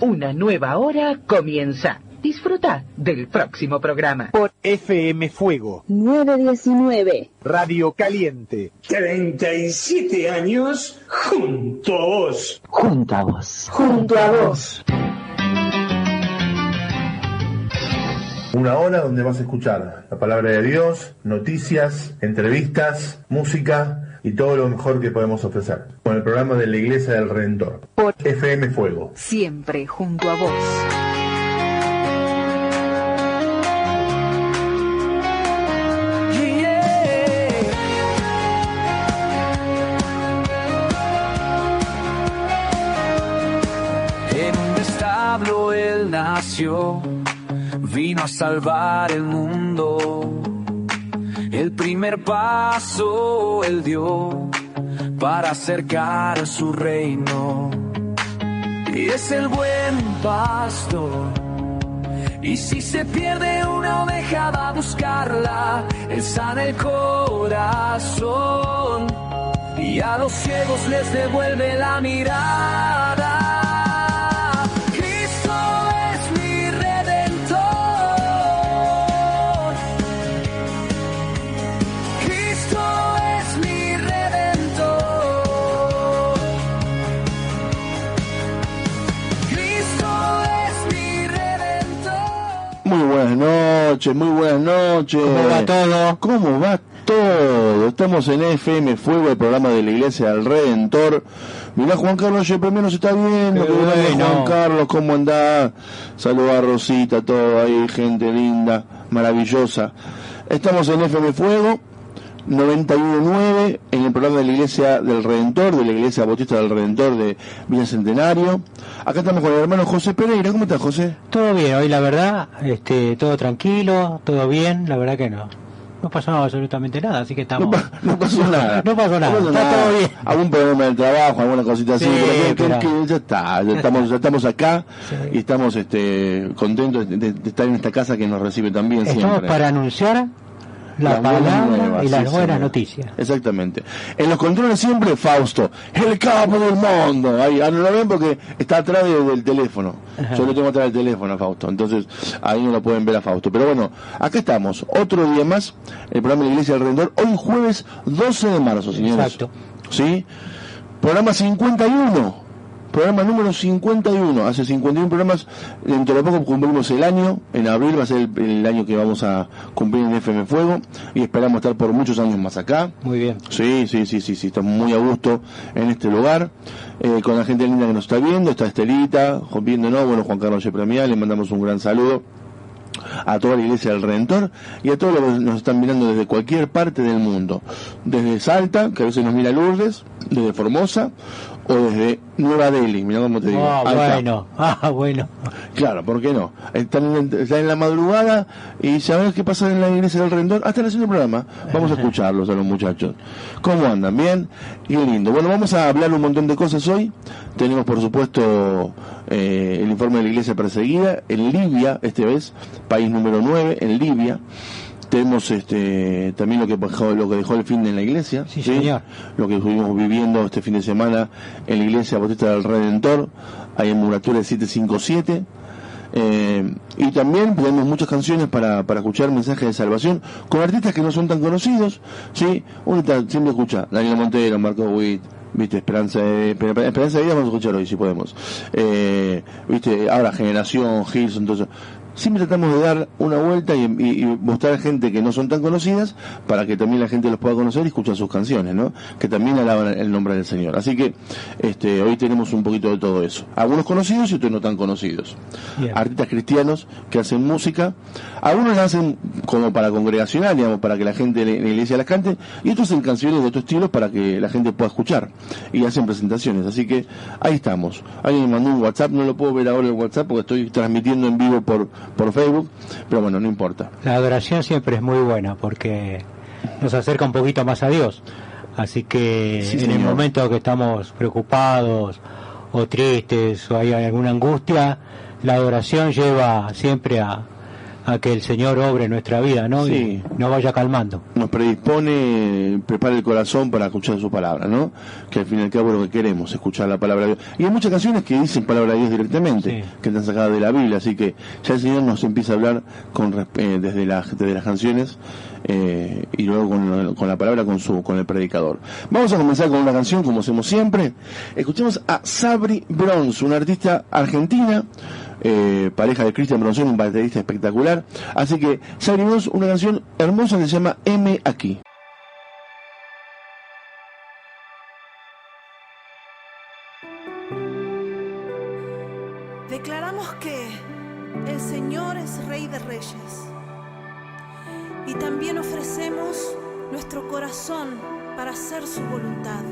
Una nueva hora comienza. Disfruta del próximo programa. Por FM Fuego 919 Radio Caliente. 37 años junto a vos. Junto a vos. Junto a vos. Una hora donde vas a escuchar la palabra de Dios, noticias, entrevistas, música y todo lo mejor que podemos ofrecer. Con el programa de la Iglesia del Redentor. Por FM Fuego. Siempre junto a vos. En un establo él nació, vino a salvar el mundo. El primer paso él dio para acercar su reino. Y es el buen pastor. Y si se pierde una oveja va a buscarla. Él sana el corazón y a los ciegos les devuelve la mirada. Muy buenas noches. ¿Cómo va todo? ¿Cómo va todo? Estamos en FM Fuego, el programa de la Iglesia del Redentor. Mirá, Juan Carlos, yo primero se está viendo. Bueno. Juan Carlos, ¿cómo andás? Saluda a Rosita, todo ahí, gente linda, maravillosa. Estamos en FM Fuego 91.9 en el programa de la Iglesia del Redentor, de la Iglesia Bautista del Redentor de Villa Centenario. Acá estamos con el hermano José Pereira. ¿Cómo estás, José? Todo bien, hoy la verdad, todo tranquilo, todo bien, la verdad que no pasó absolutamente nada, así que estamos... No pasó nada. No pasó nada, está todo bien. Algún problema del trabajo, alguna cosita así, pero que ya está, ya estamos acá, sí. Y estamos contentos de estar en esta casa que nos recibe también siempre. Estamos para anunciar la palabra nuevas, y las buenas noticias. Exactamente. En los controles siempre Fausto, el capo del mundo. Ahí no lo ven porque está atrás del teléfono. Ajá. Yo lo tengo atrás del teléfono a Fausto, entonces ahí no lo pueden ver a Fausto. Pero bueno, acá estamos, otro día más, el programa de la Iglesia del Redentor, hoy jueves 12 de marzo, señores. Exacto. ¿Sí? Programa 51. Programa número 51, hace 51 programas, dentro de poco cumplimos el año, en abril va a ser el año que vamos a cumplir en FM Fuego, y esperamos estar por muchos años más acá. Muy bien. Sí, estamos muy a gusto en este lugar, con la gente linda que nos está viendo, está Estelita, viéndonos, bueno, Juan Carlos Yepremial, le mandamos un gran saludo a toda la Iglesia del Redentor y a todos los que nos están mirando desde cualquier parte del mundo, desde Salta, que a veces nos mira Lourdes, desde Formosa, o desde Nueva Delhi, mirá cómo te digo. Bueno. Claro, ¿por qué no? Están en la madrugada y ¿sabes qué pasa en la Iglesia del Redentor? Están haciendo el programa. Vamos a escucharlos a los muchachos. ¿Cómo andan? ¿Bien? Y lindo. Bueno, vamos a hablar un montón de cosas hoy. Tenemos, por supuesto, el informe de la Iglesia perseguida en Libia, esta vez, país número 9, en Libia. Tenemos también lo que dejó el fin de la iglesia, sí, señor. Lo que estuvimos viviendo este fin de semana en la Iglesia Bautista del Redentor, ahí en Muratura 757. Y también tenemos muchas canciones para escuchar mensajes de salvación con artistas que no son tan conocidos, ¿sí? Uno siempre escucha Daniel Montero, Marco Witt, viste, Esperanza de Vida vamos a escuchar hoy si podemos, viste, ahora Generación, Gilson, todo eso. Siempre tratamos de dar una vuelta y mostrar gente que no son tan conocidas para que también la gente los pueda conocer y escuchar sus canciones, ¿no? Que también alaban el nombre del Señor. Así que hoy tenemos un poquito de todo eso. Algunos conocidos y otros no tan conocidos. Bien. Artistas cristianos que hacen música. Algunos la hacen como para congregacional, digamos, para que la gente de la iglesia las cante, y otros en canciones de otro estilo para que la gente pueda escuchar. Y hacen presentaciones. Así que ahí estamos. Alguien me mandó un WhatsApp, no lo puedo ver ahora el WhatsApp porque estoy transmitiendo en vivo por Facebook, pero bueno, no importa. La adoración siempre es muy buena porque nos acerca un poquito más a Dios, así que sí, en el momento que estamos preocupados o tristes o hay alguna angustia, la adoración lleva siempre a a que el Señor obre en nuestra vida, ¿no? Sí. Y nos vaya calmando. Nos predispone, prepara el corazón para escuchar su palabra, ¿no? Que al fin y al cabo es lo que queremos, escuchar la palabra de Dios. Y hay muchas canciones que dicen palabra de Dios directamente, Sí. que están sacadas de la Biblia, así que ya el Señor nos empieza a hablar desde las canciones y luego con la palabra, con el predicador. Vamos a comenzar con una canción, como hacemos siempre. Escuchemos a Sabri Brons, una artista argentina, pareja de Cristian Bronson, un baterista espectacular. Así que Sabri Brons, una canción hermosa que se llama M aquí. Declaramos que el Señor es Rey de Reyes y también ofrecemos nuestro corazón para hacer su voluntad.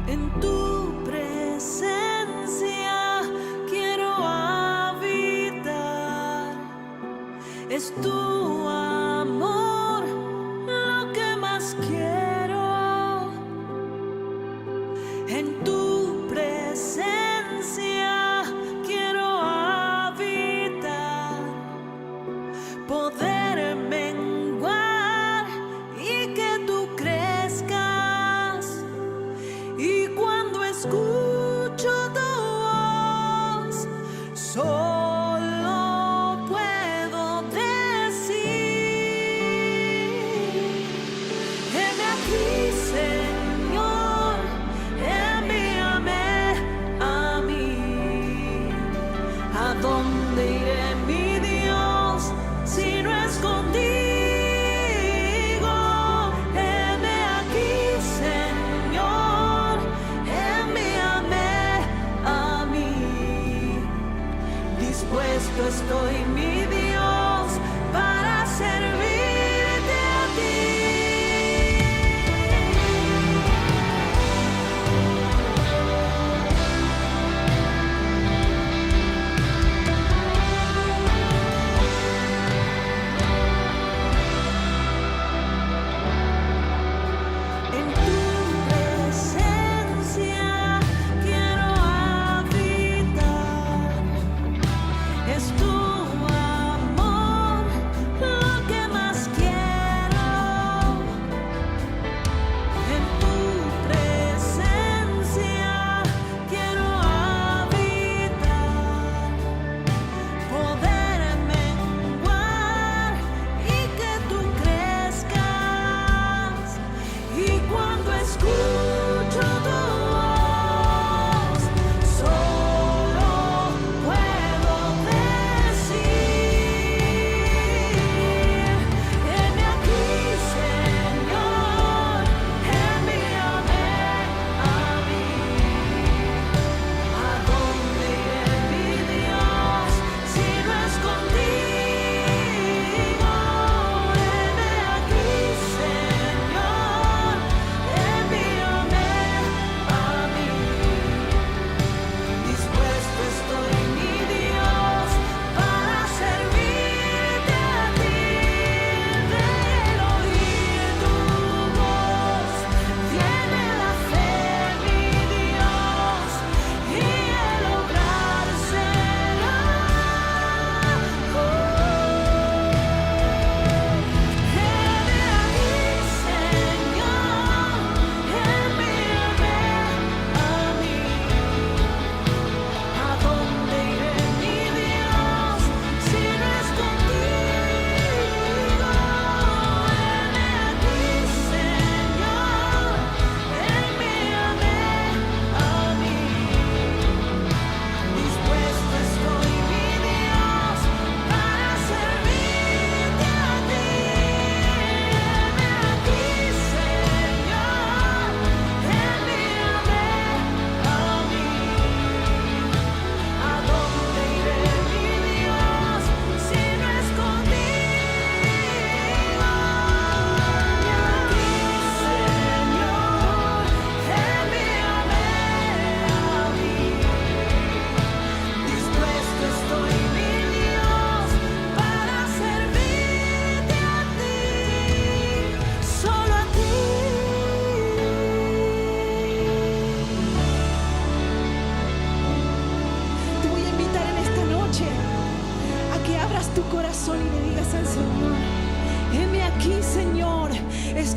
En tu presencia quiero habitar, es tu amor lo que más quiero.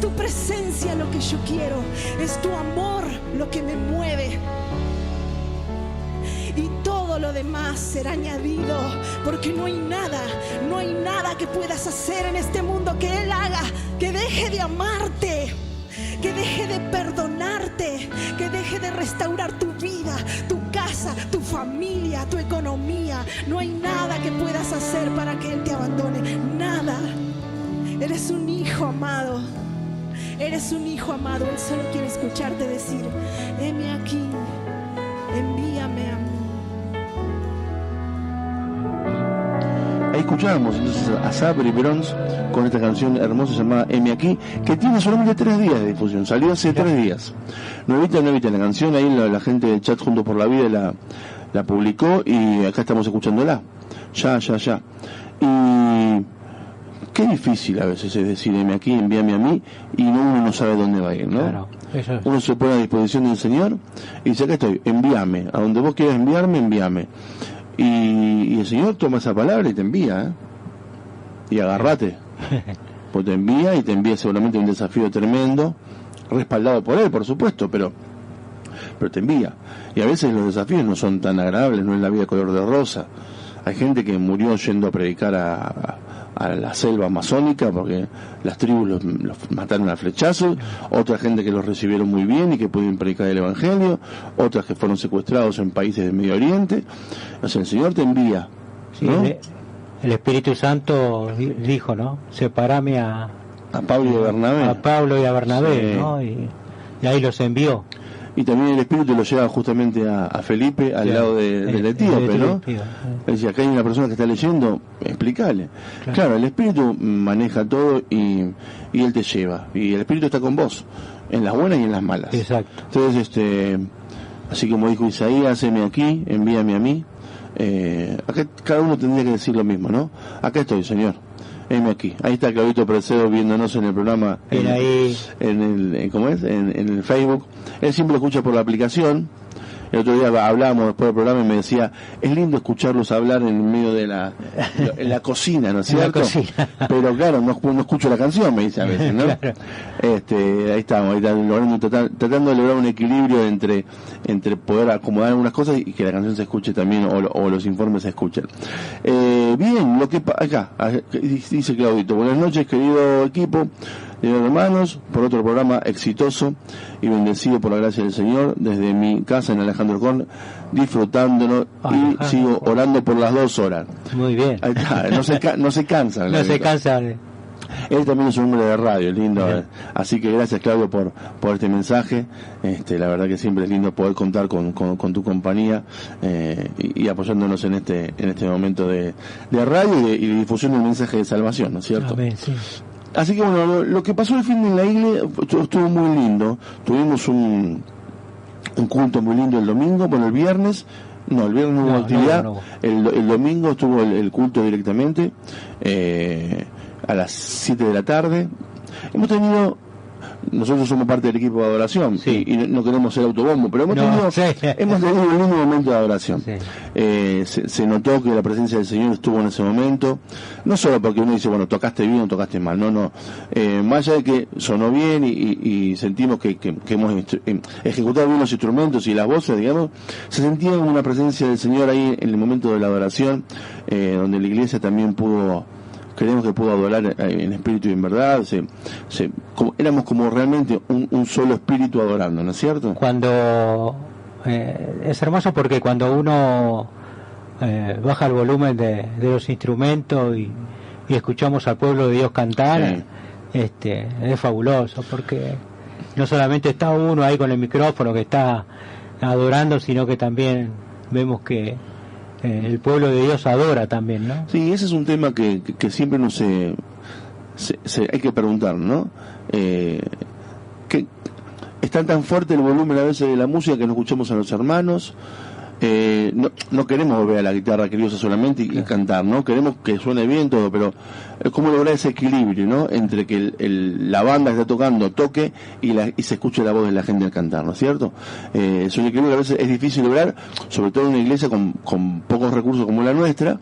tu presencia lo que yo quiero, es tu amor lo que me mueve. Y todo lo demás será añadido, porque no hay nada que puedas hacer en este mundo que Él haga, que deje de amarte, que deje de perdonarte, que deje de restaurar tu vida, tu casa, tu familia, tu economía. No hay nada que puedas hacer para que Él te abandone, nada. Eres un hijo amado, eres un hijo amado. Él solo quiere escucharte decir: heme aquí, envíame a mí. Ahí escuchábamos entonces a Sabri Brons con esta canción hermosa llamada Heme aquí, que tiene solamente 3 días de difusión, salió hace 3 días. Nuevita la canción, ahí la gente del chat Juntos por la Vida la publicó y acá estamos escuchándola. Ya. Y qué difícil a veces es decir heme aquí, envíame a mí, y uno no sabe dónde va a ir, ¿no? Claro, eso es. Uno se pone a disposición del Señor y dice: acá estoy, envíame, a donde vos quieras enviarme, envíame. Y el Señor toma esa palabra y te envía, ¿eh? Y agárrate, pues te envía seguramente un desafío tremendo, respaldado por Él, por supuesto, pero te envía. Y a veces los desafíos no son tan agradables, no es la vida color de rosa. Hay gente que murió yendo a predicar a la selva amazónica porque las tribus los mataron a flechazos, otra gente que los recibieron muy bien y que pudieron predicar el Evangelio, otras que fueron secuestrados en países del Medio Oriente. O sea, el Señor te envía, ¿no? Sí, el Espíritu Santo dijo, ¿no? Separame a Pablo y a Bernabé. A Pablo y a Bernabé, sí. ¿No? Y ahí los envió. Y también el Espíritu lo lleva justamente a Felipe al lado del etíope, ¿no? Es decir, acá hay una persona que está leyendo, explícale. Claro, el Espíritu maneja todo y Él te lleva. Y el Espíritu está con vos, en las buenas y en las malas. Exacto. Entonces, así como dijo Isaías, heme aquí, envíame a mí. Acá cada uno tendría que decir lo mismo, ¿no? Acá estoy, Señor. Heme aquí. Ahí está Claudito Precedo viéndonos en el programa en el Facebook. Él siempre lo escucha por la aplicación. El otro día hablábamos después del programa y me decía: es lindo escucharlos hablar en medio de en la cocina, ¿no es cierto? Pero claro, no escucho la canción, me dice a veces, ¿no? Claro. Ahí estamos, tratando de lograr un equilibrio entre poder acomodar algunas cosas y que la canción se escuche también o los informes se escuchen. Bien, acá dice Claudito: buenas noches, querido equipo, hermanos, por otro programa exitoso y bendecido por la gracia del Señor, desde mi casa en Alejandro Korn, disfrutándolo y sigo orando por las 2 horas. Muy bien. Ahí está, no se cansa. No se cansa. Él también es un hombre de radio, lindo. Así que gracias, Claudio, por este mensaje. La verdad que siempre es lindo poder contar con tu compañía y apoyándonos en este momento de radio y de difusión del mensaje de salvación, ¿no es cierto? Amén, sí. Así que bueno, lo que pasó el fin de en la iglesia estuvo muy lindo. Tuvimos un culto muy lindo el domingo. Bueno, el viernes no hubo actividad. No. El domingo estuvo el culto directamente a las 7 de la tarde. Nosotros somos parte del equipo de adoración, sí. y no queremos ser autobombo, pero hemos tenido un lindo momento de adoración. Sí. Se notó que la presencia del Señor estuvo en ese momento, no solo porque uno dice, bueno, tocaste bien o tocaste mal, no. Más allá de que sonó bien y sentimos que hemos ejecutado bien los instrumentos y las voces, digamos, se sentía una presencia del Señor ahí en el momento de la adoración, donde la iglesia también creemos que pudo adorar en espíritu y en verdad. Éramos como realmente un solo espíritu adorando, ¿no es cierto? Cuando es hermoso porque cuando uno baja el volumen de los instrumentos y escuchamos al pueblo de Dios cantar, sí. Es fabuloso, porque no solamente está uno ahí con el micrófono que está adorando, sino que también vemos que el pueblo de Dios adora también, ¿no? Sí, ese es un tema que siempre no hay que preguntar, ¿no? Que está tan fuerte el volumen a veces de la música que no escuchamos a los hermanos. No queremos volver a la guitarra criosa solamente y cantar, ¿no? Queremos que suene bien todo, pero cómo lograr ese equilibrio, ¿no? Entre que la banda que está tocando toque y se escuche la voz de la gente al cantar, ¿no es cierto? Es un equilibrio que a veces es difícil lograr, sobre todo en una iglesia con pocos recursos como la nuestra,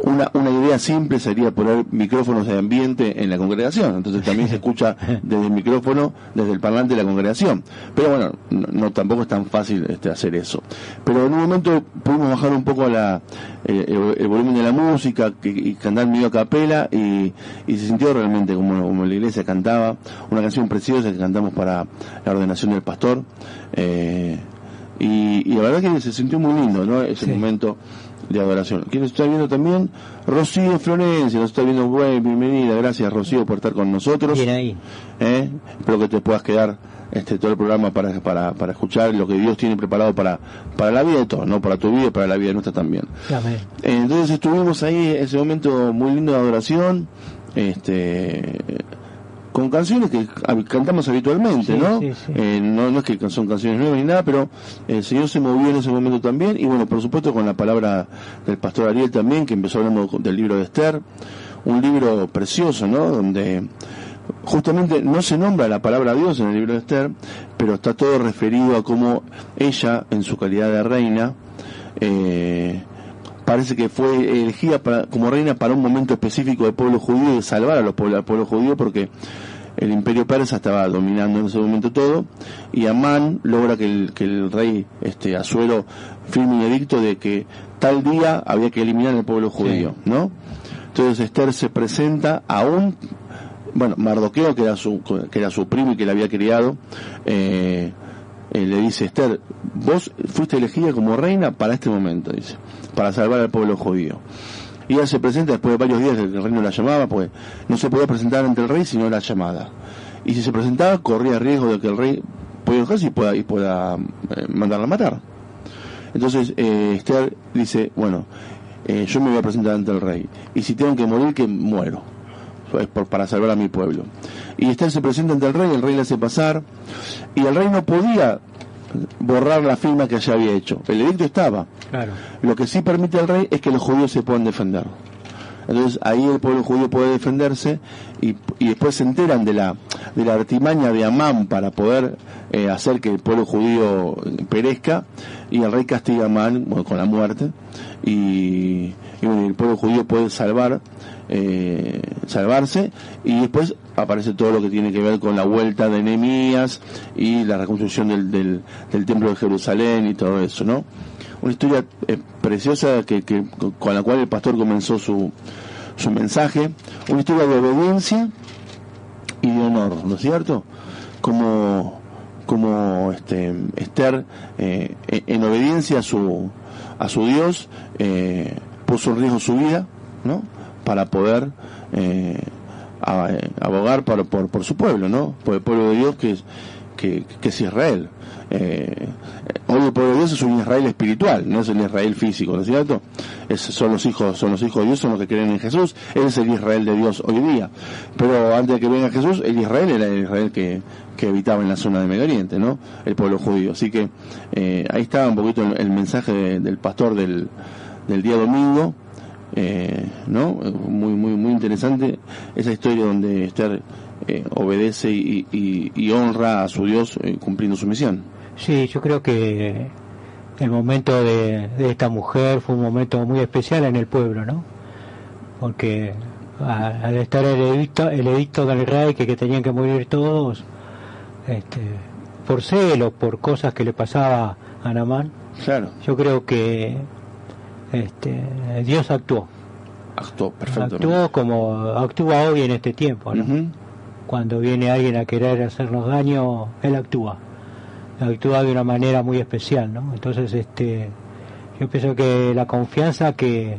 una idea simple sería poner micrófonos de ambiente en la congregación, entonces también se escucha desde el micrófono, desde el parlante de la congregación, pero bueno, no tampoco es tan fácil hacer eso. Pero en un momento pudimos bajar un poco el volumen de la música y cantar medio a capela, y se sintió realmente como la iglesia cantaba, una canción preciosa que cantamos para la ordenación del pastor, y la verdad que se sintió muy lindo, ¿no? Ese momento de adoración. ¿Quién nos está viendo también? Rocío Florencia, nos está viendo. Bueno, bienvenida, gracias Rocío por estar con nosotros. Bien ahí. Espero que te puedas quedar todo el programa para escuchar lo que Dios tiene preparado para la vida de todos, no para tu vida y para la vida nuestra también. Amén. Entonces estuvimos ahí ese momento muy lindo de adoración, con canciones que cantamos habitualmente, ¿no? Sí, sí. No es que son canciones nuevas ni nada, pero el Señor se movió en ese momento también, y bueno, por supuesto con la palabra del pastor Ariel también, que empezó hablando del libro de Esther, un libro precioso, ¿no? Donde justamente no se nombra la palabra Dios en el libro de Esther, pero está todo referido a cómo ella, en su calidad de reina, parece que fue elegida como reina para un momento específico del pueblo judío, de salvar al pueblo judío, porque el imperio persa estaba dominando en ese momento todo, y Amán logra que el rey Asuero firme un edicto de que tal día había que eliminar al pueblo judío, sí, ¿no? Entonces Esther se presenta Mardoqueo, que era su primo y que la había criado, le dice: Esther, vos fuiste elegida como reina para este momento, dice, para salvar al pueblo judío. Y ella se presenta después de varios días que el rey no la llamaba, pues no se podía presentar ante el rey sino la llamada. Y si se presentaba, corría riesgo de que el rey pueda enojarse y pueda mandarla a matar. Entonces Esther dice: bueno, yo me voy a presentar ante el rey, y si tengo que morir, que muero, para salvar a mi pueblo. Y Esther se presenta ante el rey le hace pasar, y el rey no podía borrar la firma que ya había hecho, el edicto estaba. Claro. Lo que sí permite al rey es que los judíos se puedan defender. Entonces ahí el pueblo judío puede defenderse, y después se enteran de la artimaña de Amán para poder hacer que el pueblo judío perezca, y el rey castiga a Amán con la muerte, y el pueblo judío puede salvarse, y después aparece todo lo que tiene que ver con la vuelta de Nehemías y la reconstrucción del templo de Jerusalén y todo eso, ¿no? Una historia preciosa con la cual el pastor comenzó su mensaje, una historia de obediencia y de honor, ¿no es cierto? Como Esther, en obediencia a su Dios, puso en riesgo su vida, ¿no? Para poder abogar por su pueblo, ¿no? Por el pueblo de Dios que es Israel. Hoy el pueblo de Dios es un Israel espiritual, no es el Israel físico, ¿no es cierto? Son los hijos de Dios, son los que creen en Jesús. Él es el Israel de Dios hoy día. Pero antes de que venga Jesús, el Israel era el Israel que habitaba en la zona de Medio Oriente, ¿no? El pueblo judío. Así que ahí estaba un poquito el mensaje del pastor del día domingo, ¿no? Muy interesante esa historia donde Esther obedece y honra a su Dios cumpliendo su misión. Sí, yo creo que el momento de esta mujer fue un momento muy especial en el pueblo, ¿no? Porque al estar el edicto del rey que tenían que morir todos, por celos, por cosas que le pasaba a Naamán, claro, yo creo que Dios actuó perfectamente, actuó como actúa hoy en este tiempo, ¿no? Uh-huh. Cuando viene alguien a querer hacernos daño, él actúa de una manera muy especial, ¿no? Entonces yo pienso que la confianza que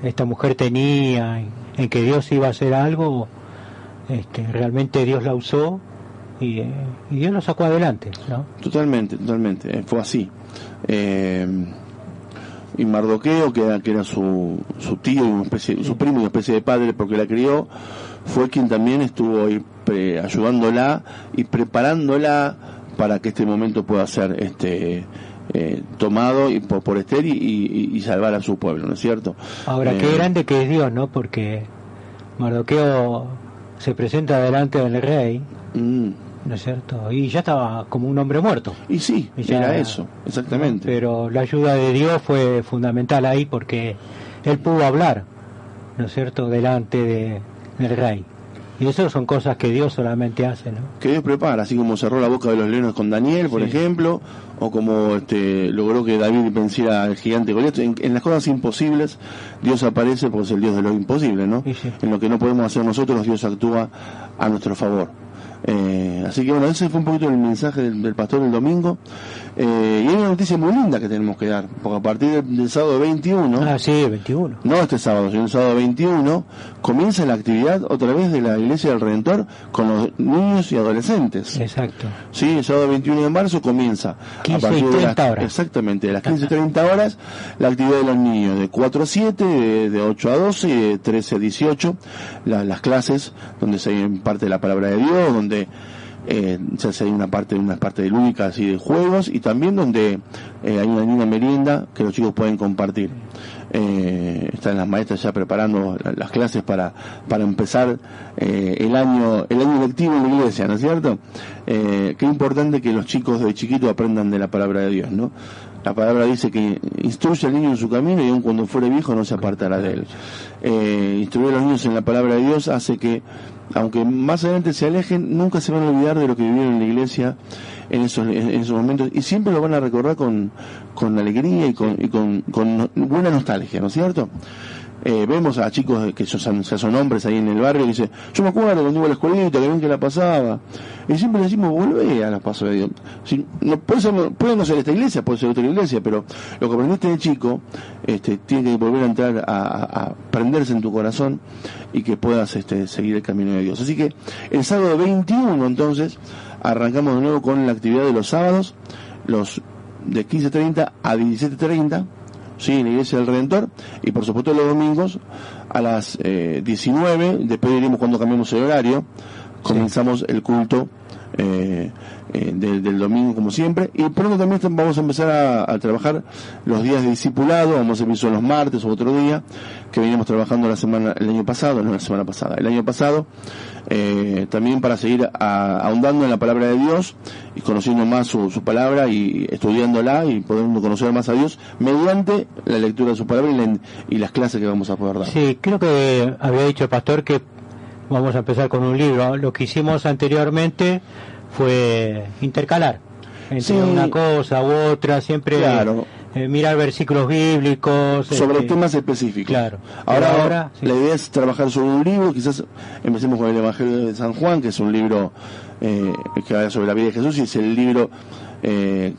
esta mujer tenía en que Dios iba a hacer algo, realmente Dios la usó y Dios lo sacó adelante, ¿no? Totalmente, fue así. Y Mardoqueo, que era su tío y su primo y una especie de padre porque la crió, fue quien también estuvo ahí ayudándola y preparándola para que este momento pueda ser tomado por Esther y salvar a su pueblo, ¿no es cierto? Ahora, qué grande que es Dios, ¿no? Porque Mardoqueo se presenta delante del rey, ¿no es cierto? Y ya estaba como un hombre muerto. Y sí, era eso, exactamente. Pero la ayuda de Dios fue fundamental ahí, porque él pudo hablar, ¿no es cierto?, delante del rey. Y eso son cosas que Dios solamente hace, ¿no? Que Dios prepara, así como cerró la boca de los leones con Daniel, por ejemplo, o como logró que David venciera al gigante Goliat. En las cosas imposibles, Dios aparece porque es el Dios de lo imposible, ¿no? Sí. En lo que no podemos hacer nosotros, Dios actúa a nuestro favor. Así que bueno, ese fue un poquito el mensaje del pastor el domingo. Y hay una noticia muy linda que tenemos que dar, porque a partir del sábado 21, 21, no este sábado, sino el sábado 21, comienza la actividad otra vez de la Iglesia del Redentor con los niños y adolescentes. Exacto. Sí, el sábado 21 de marzo comienza 15 a partir y 30 horas. Exactamente, de las 15:30 horas, la actividad de los niños de 4 a 7, de 8 a 12 y de 13 a 18, las clases donde se imparte la palabra de Dios, donde se hace una parte de lúdica, así de juegos, y también donde hay una merienda que los chicos pueden compartir. Están las maestras ya preparando las clases para empezar el año lectivo en la iglesia, ¿no es cierto? Qué importante que los chicos de chiquito aprendan de la palabra de Dios, ¿no? La palabra dice que instruye al niño en su camino y aun cuando fuere viejo no se apartará de él. Instruir a los niños en la palabra de Dios hace que, aunque más adelante se alejen, nunca se van a olvidar de lo que vivieron en la iglesia en esos momentos, y siempre lo van a recordar con alegría y con buena nostalgia, ¿no es cierto? Vemos a chicos que ya son hombres ahí en el barrio que dicen, yo me acuerdo cuando iba a la escuelita, que bien que la pasaba, y siempre le decimos, volvé a los pasos de Dios. Si, no, puede no ser esta iglesia, puede ser otra iglesia, pero lo que aprendiste de chico tiene que volver a entrar a prenderse en tu corazón y que puedas seguir el camino de Dios. Así que el sábado 21 entonces arrancamos de nuevo con la actividad de los sábados, los de 15:30 a 17:30, sí, en la Iglesia del Redentor, y por supuesto los domingos a las 19, después diremos cuando cambiamos el horario, comenzamos el culto del domingo como siempre, y pronto también vamos a empezar a trabajar los días de discipulado. Vamos a empezar los martes o otro día que veníamos trabajando el año pasado, también para seguir ahondando en la palabra de Dios y conociendo más su palabra y estudiándola y podendo conocer más a Dios mediante la lectura de su palabra y las clases que vamos a poder dar. Sí, creo que había dicho el pastor que vamos a empezar con un libro. Lo que hicimos anteriormente fue intercalar entre una cosa u otra, siempre mirar versículos bíblicos sobre temas específicos. Claro. Ahora la idea es trabajar sobre un libro. Quizás empecemos con el Evangelio de San Juan, que es un libro que habla sobre la vida de Jesús, y es el libro el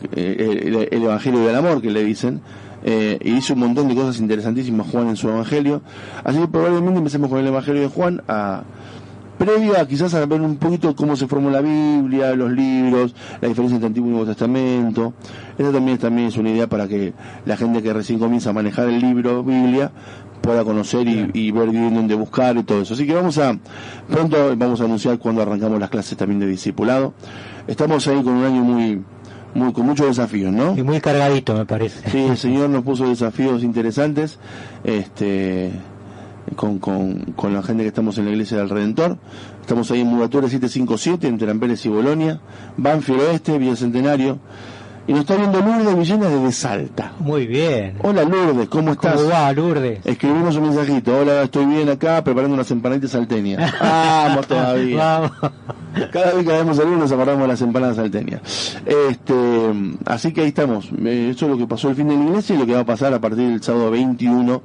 Evangelio del amor, que le dicen. Y hizo un montón de cosas interesantísimas Juan en su Evangelio, así que probablemente empecemos con el Evangelio de Juan, previa quizás a ver un poquito cómo se formó la Biblia, los libros, la diferencia entre Antiguo y Nuevo Testamento. Esa también es una idea para que la gente que recién comienza a manejar el libro Biblia pueda conocer y ver bien dónde buscar y todo eso. Así que pronto vamos a anunciar cuando arrancamos las clases también de discipulado. Estamos ahí con un año con muchos desafíos, ¿no? Y muy cargadito, me parece. Sí, el Señor nos puso desafíos interesantes, con la gente que estamos en la Iglesia del Redentor. Estamos ahí en Muratura 757, entre Amberes y Bolonia, Banfield Oeste, Villa Centenario. Y nos está viendo Lourdes Villenas desde Salta. Muy bien. Hola Lourdes, ¿cómo estás? ¿Cómo va, Lourdes? Escribimos un mensajito. Hola, estoy bien acá preparando unas empanaditas salteñas. Vamos todavía. Vamos. Cada vez que vemos a nos acordamos de las empanadas salteñas. Así que ahí estamos. Eso es lo que pasó el fin de la iglesia y lo que va a pasar a partir del sábado 21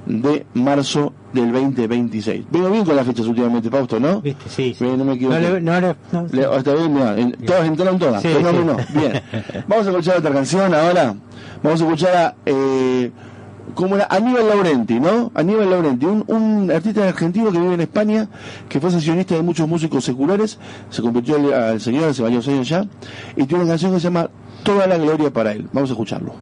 de marzo del 2026. Vengo bien con las fechas últimamente, Fausto, ¿no? ¿Viste? Sí. No me equivoco. No. Está bien, mira, todas entraron todas. Sí, no. Bien. Vamos a escuchar otra canción ahora. Vamos a escuchar como era Aníbal Laurenti, ¿no? Aníbal Laurenti, un artista argentino que vive en España, que fue sesionista de muchos músicos seculares, se convirtió al Señor hace varios años ya, y tiene una canción que se llama Toda la gloria para él. Vamos a escucharlo.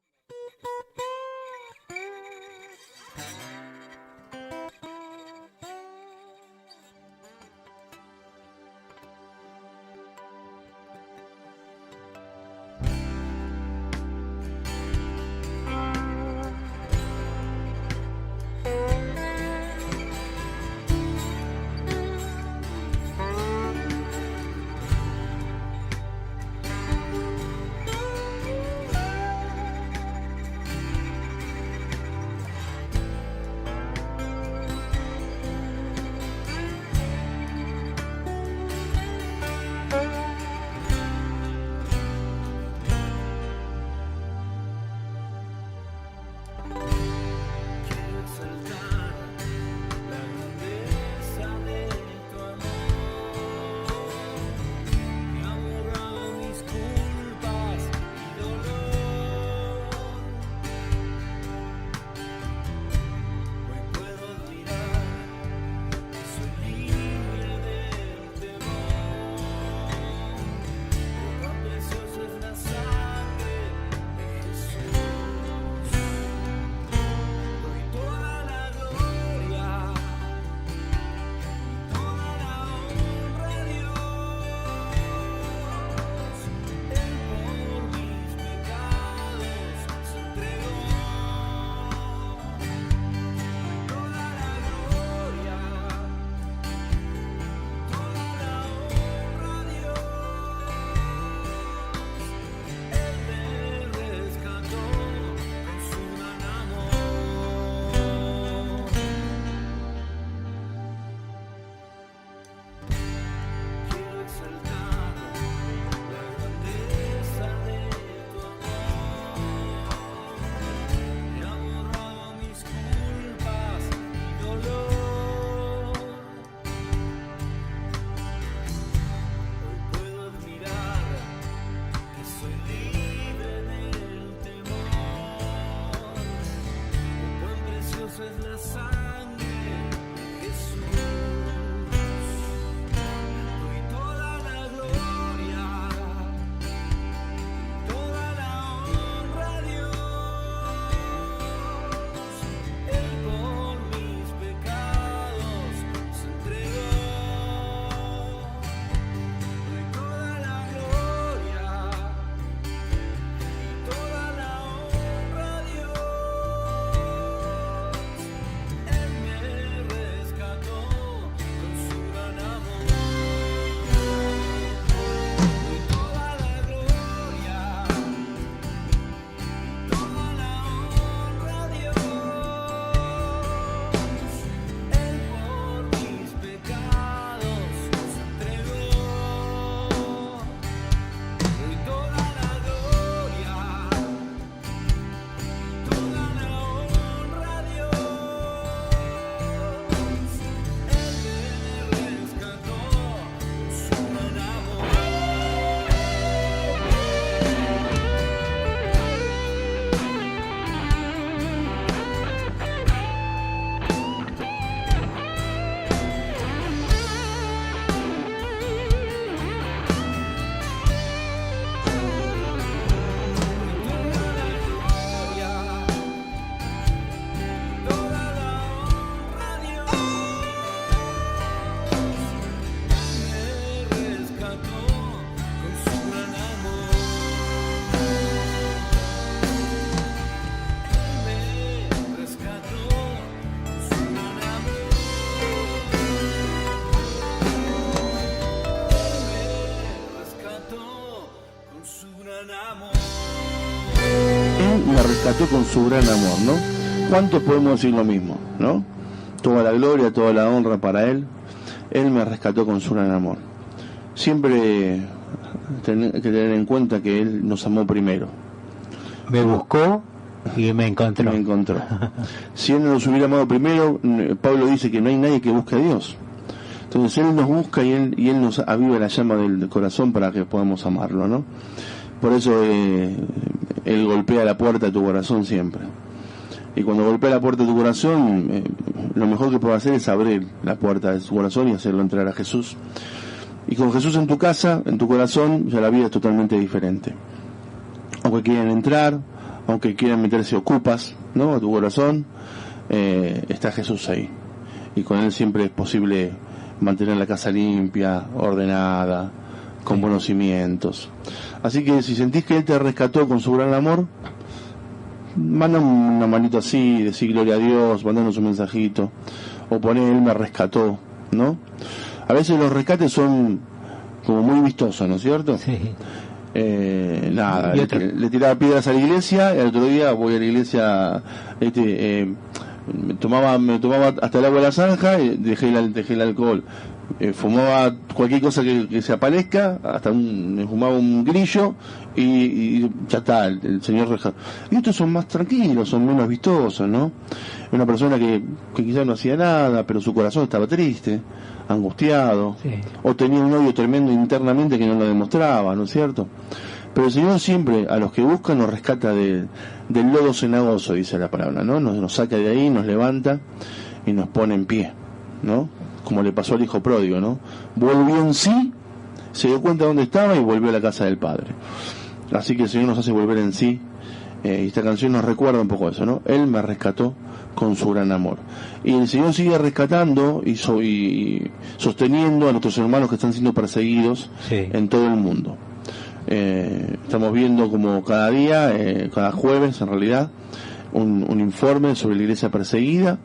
rescató con su gran amor, ¿no? ¿Cuántos podemos decir lo mismo, no? Toda la gloria, toda la honra para Él. Él me rescató con su gran amor. Siempre hay que tener en cuenta que Él nos amó primero. Me buscó y me encontró. Si Él no nos hubiera amado primero, Pablo dice que no hay nadie que busque a Dios. Entonces Él nos busca y Él nos aviva la llama del corazón para que podamos amarlo, ¿no? Por eso Él golpea la puerta de tu corazón siempre. Y cuando golpea la puerta de tu corazón, lo mejor que puede hacer es abrir la puerta de tu corazón y hacerlo entrar a Jesús. Y con Jesús en tu casa, en tu corazón, ya la vida es totalmente diferente. Aunque quieran entrar, aunque quieran meterse ocupas, ¿no?, a tu corazón, está Jesús ahí. Y con Él siempre es posible mantener la casa limpia, ordenada, con buenos cimientos. Así que si sentís que Él te rescató con su gran amor, manda una manito así, decir gloria a Dios, mandanos un mensajito, o poné Él me rescató, ¿no? A veces los rescates son como muy vistosos, ¿no es cierto? Sí. Nada, le tiraba piedras a la iglesia, y el otro día voy a la iglesia, me tomaba hasta el agua de la zanja y dejé el alcohol. Fumaba cualquier cosa que se aparezca, hasta me fumaba un grillo y ya está, el Señor rescató. Y estos son más tranquilos, son menos vistosos, ¿no? Una persona que quizás no hacía nada, pero su corazón estaba triste, angustiado, sí, o tenía un odio tremendo internamente que no lo demostraba, ¿no es cierto? Pero el Señor siempre a los que buscan nos rescata del lodo cenagoso, dice la palabra, ¿no? Nos saca de ahí, nos levanta y nos pone en pie, ¿no? Como le pasó al hijo pródigo, ¿no? Volvió en sí, se dio cuenta de dónde estaba y volvió a la casa del Padre. Así que el Señor nos hace volver en sí, y esta canción nos recuerda un poco eso, ¿no? Él me rescató con su gran amor. Y el Señor sigue rescatando y sosteniendo a nuestros hermanos que están siendo perseguidos, sí, en todo el mundo. Estamos viendo como cada día, cada jueves en realidad, un informe sobre la iglesia perseguida,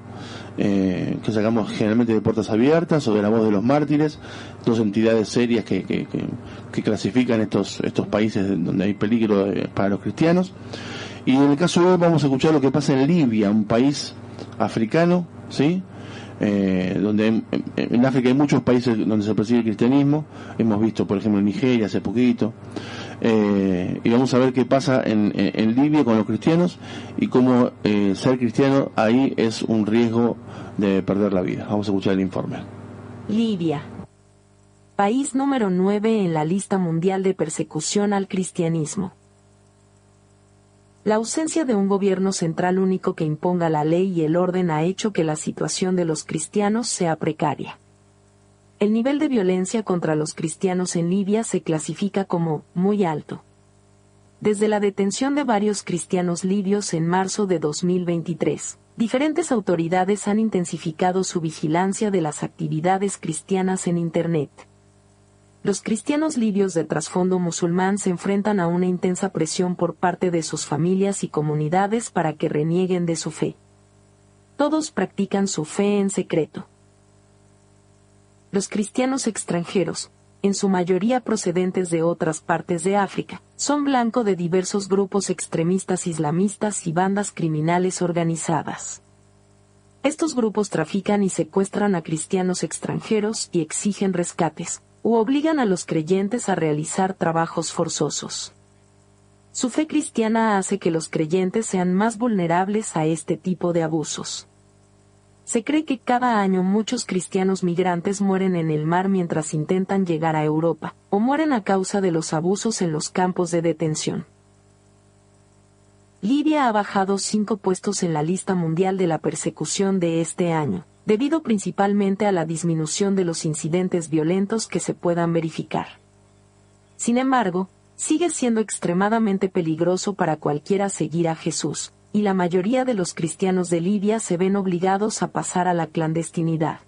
que sacamos generalmente de Puertas Abiertas o de La Voz de los Mártires, dos entidades serias que clasifican estos países donde hay peligro para los cristianos. Y en el caso de hoy vamos a escuchar lo que pasa en Libia, un país africano, ¿sí? Donde en África hay muchos países donde se persigue el cristianismo. Hemos visto, por ejemplo, en Nigeria hace poquito. Y vamos a ver qué pasa en Libia con los cristianos y cómo ser cristiano ahí es un riesgo de perder la vida. Vamos a escuchar el informe. Libia, país número 9 en la lista mundial de persecución al cristianismo. La ausencia de un gobierno central único que imponga la ley y el orden ha hecho que la situación de los cristianos sea precaria. El nivel de violencia contra los cristianos en Libia se clasifica como muy alto. Desde la detención de varios cristianos libios en marzo de 2023, diferentes autoridades han intensificado su vigilancia de las actividades cristianas en Internet. Los cristianos libios de trasfondo musulmán se enfrentan a una intensa presión por parte de sus familias y comunidades para que renieguen de su fe. Todos practican su fe en secreto. Los cristianos extranjeros, en su mayoría procedentes de otras partes de África, son blanco de diversos grupos extremistas islamistas y bandas criminales organizadas. Estos grupos trafican y secuestran a cristianos extranjeros y exigen rescates, u obligan a los creyentes a realizar trabajos forzosos. Su fe cristiana hace que los creyentes sean más vulnerables a este tipo de abusos. Se cree que cada año muchos cristianos migrantes mueren en el mar mientras intentan llegar a Europa, o mueren a causa de los abusos en los campos de detención. Libia ha bajado 5 puestos en la lista mundial de la persecución de este año, debido principalmente a la disminución de los incidentes violentos que se puedan verificar. Sin embargo, sigue siendo extremadamente peligroso para cualquiera seguir a Jesús, y la mayoría de los cristianos de Libia se ven obligados a pasar a la clandestinidad.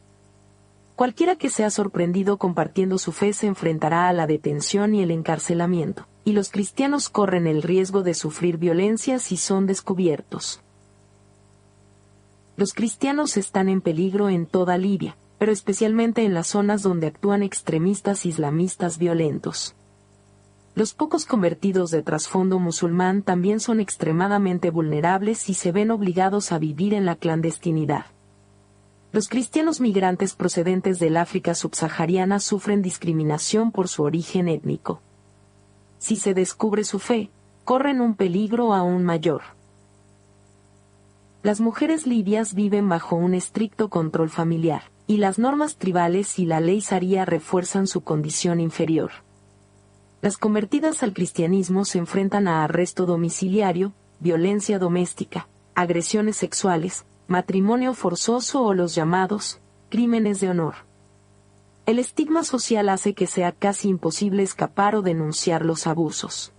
Cualquiera que sea sorprendido compartiendo su fe se enfrentará a la detención y el encarcelamiento, y los cristianos corren el riesgo de sufrir violencia si son descubiertos. Los cristianos están en peligro en toda Libia, pero especialmente en las zonas donde actúan extremistas islamistas violentos. Los pocos convertidos de trasfondo musulmán también son extremadamente vulnerables y se ven obligados a vivir en la clandestinidad. Los cristianos migrantes procedentes del África subsahariana sufren discriminación por su origen étnico. Si se descubre su fe, corren un peligro aún mayor. Las mujeres libias viven bajo un estricto control familiar, y las normas tribales y la ley sharia refuerzan su condición inferior. Las convertidas al cristianismo se enfrentan a arresto domiciliario, violencia doméstica, agresiones sexuales, matrimonio forzoso o los llamados crímenes de honor. El estigma social hace que sea casi imposible escapar o denunciar los abusos.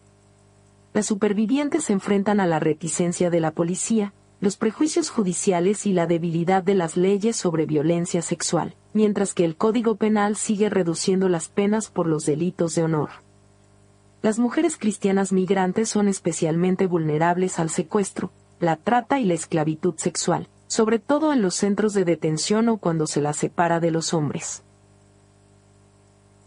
Las supervivientes se enfrentan a la reticencia de la policía, los prejuicios judiciales y la debilidad de las leyes sobre violencia sexual, mientras que el Código Penal sigue reduciendo las penas por los delitos de honor. Las mujeres cristianas migrantes son especialmente vulnerables al secuestro, la trata y la esclavitud sexual, sobre todo en los centros de detención o cuando se las separa de los hombres.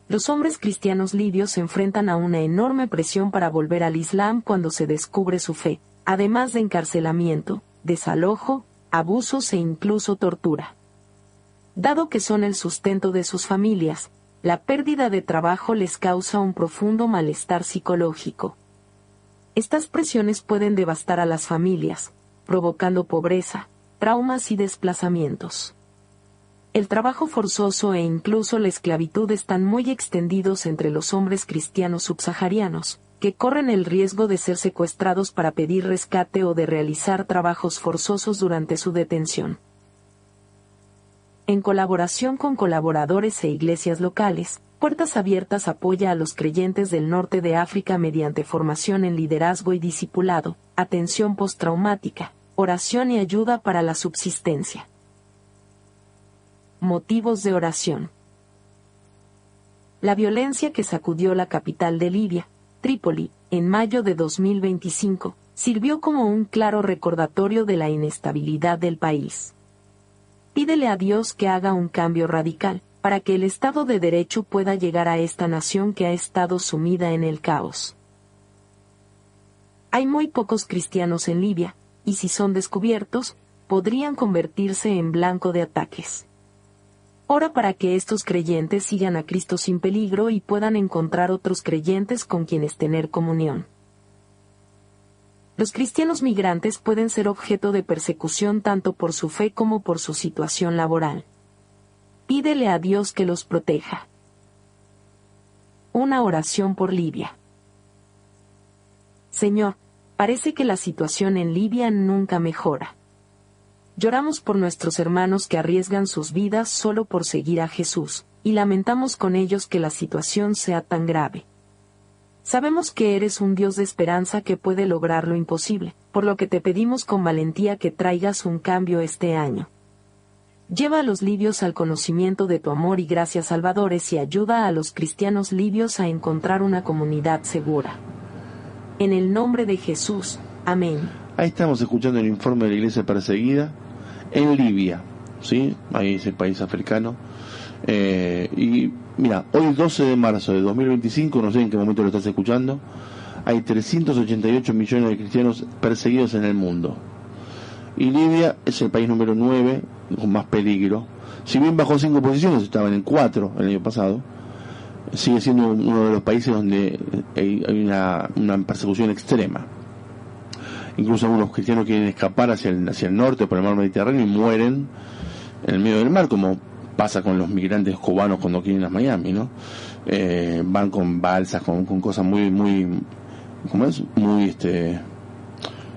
Los hombres cristianos libios se enfrentan a una enorme presión para volver al Islam cuando se descubre su fe, además de encarcelamiento, desalojo, abusos e incluso tortura. Dado que son el sustento de sus familias, la pérdida de trabajo les causa un profundo malestar psicológico. Estas presiones pueden devastar a las familias, provocando pobreza, traumas y desplazamientos. El trabajo forzoso e incluso la esclavitud están muy extendidos entre los hombres cristianos subsaharianos, que corren el riesgo de ser secuestrados para pedir rescate o de realizar trabajos forzosos durante su detención. En colaboración con colaboradores e iglesias locales, Puertas Abiertas apoya a los creyentes del norte de África mediante formación en liderazgo y discipulado, atención postraumática, oración y ayuda para la subsistencia. Motivos de oración. La violencia que sacudió la capital de Libia, Trípoli, en mayo de 2025, sirvió como un claro recordatorio de la inestabilidad del país. Pídele a Dios que haga un cambio radical, para que el Estado de Derecho pueda llegar a esta nación que ha estado sumida en el caos. Hay muy pocos cristianos en Libia, y si son descubiertos, podrían convertirse en blanco de ataques. Ora para que estos creyentes sigan a Cristo sin peligro y puedan encontrar otros creyentes con quienes tener comunión. Los cristianos migrantes pueden ser objeto de persecución tanto por su fe como por su situación laboral. Pídele a Dios que los proteja. Una oración por Libia. Señor, parece que la situación en Libia nunca mejora. Lloramos por nuestros hermanos que arriesgan sus vidas solo por seguir a Jesús, y lamentamos con ellos que la situación sea tan grave. Sabemos que eres un Dios de esperanza que puede lograr lo imposible, por lo que te pedimos con valentía que traigas un cambio este año. Lleva a los libios al conocimiento de tu amor y gracias salvadores y ayuda a los cristianos libios a encontrar una comunidad segura. En el nombre de Jesús. Amén. Ahí estamos escuchando el informe de la iglesia perseguida en Libia, ¿sí? Ahí es el país africano. Y mira, hoy 12 de marzo de 2025, no sé en qué momento lo estás escuchando, hay 388 millones de cristianos perseguidos en el mundo. Y Libia es el país número 9 con más peligro. Si bien bajó 5 posiciones, estaba en el 4 el año pasado, sigue siendo uno de los países donde hay una persecución extrema. Incluso algunos cristianos quieren escapar hacia el norte por el mar Mediterráneo y mueren en el medio del mar, como pasa con los migrantes cubanos cuando quieren ir a Miami, ¿no? Van con balsas, con cosas muy ¿cómo es? Muy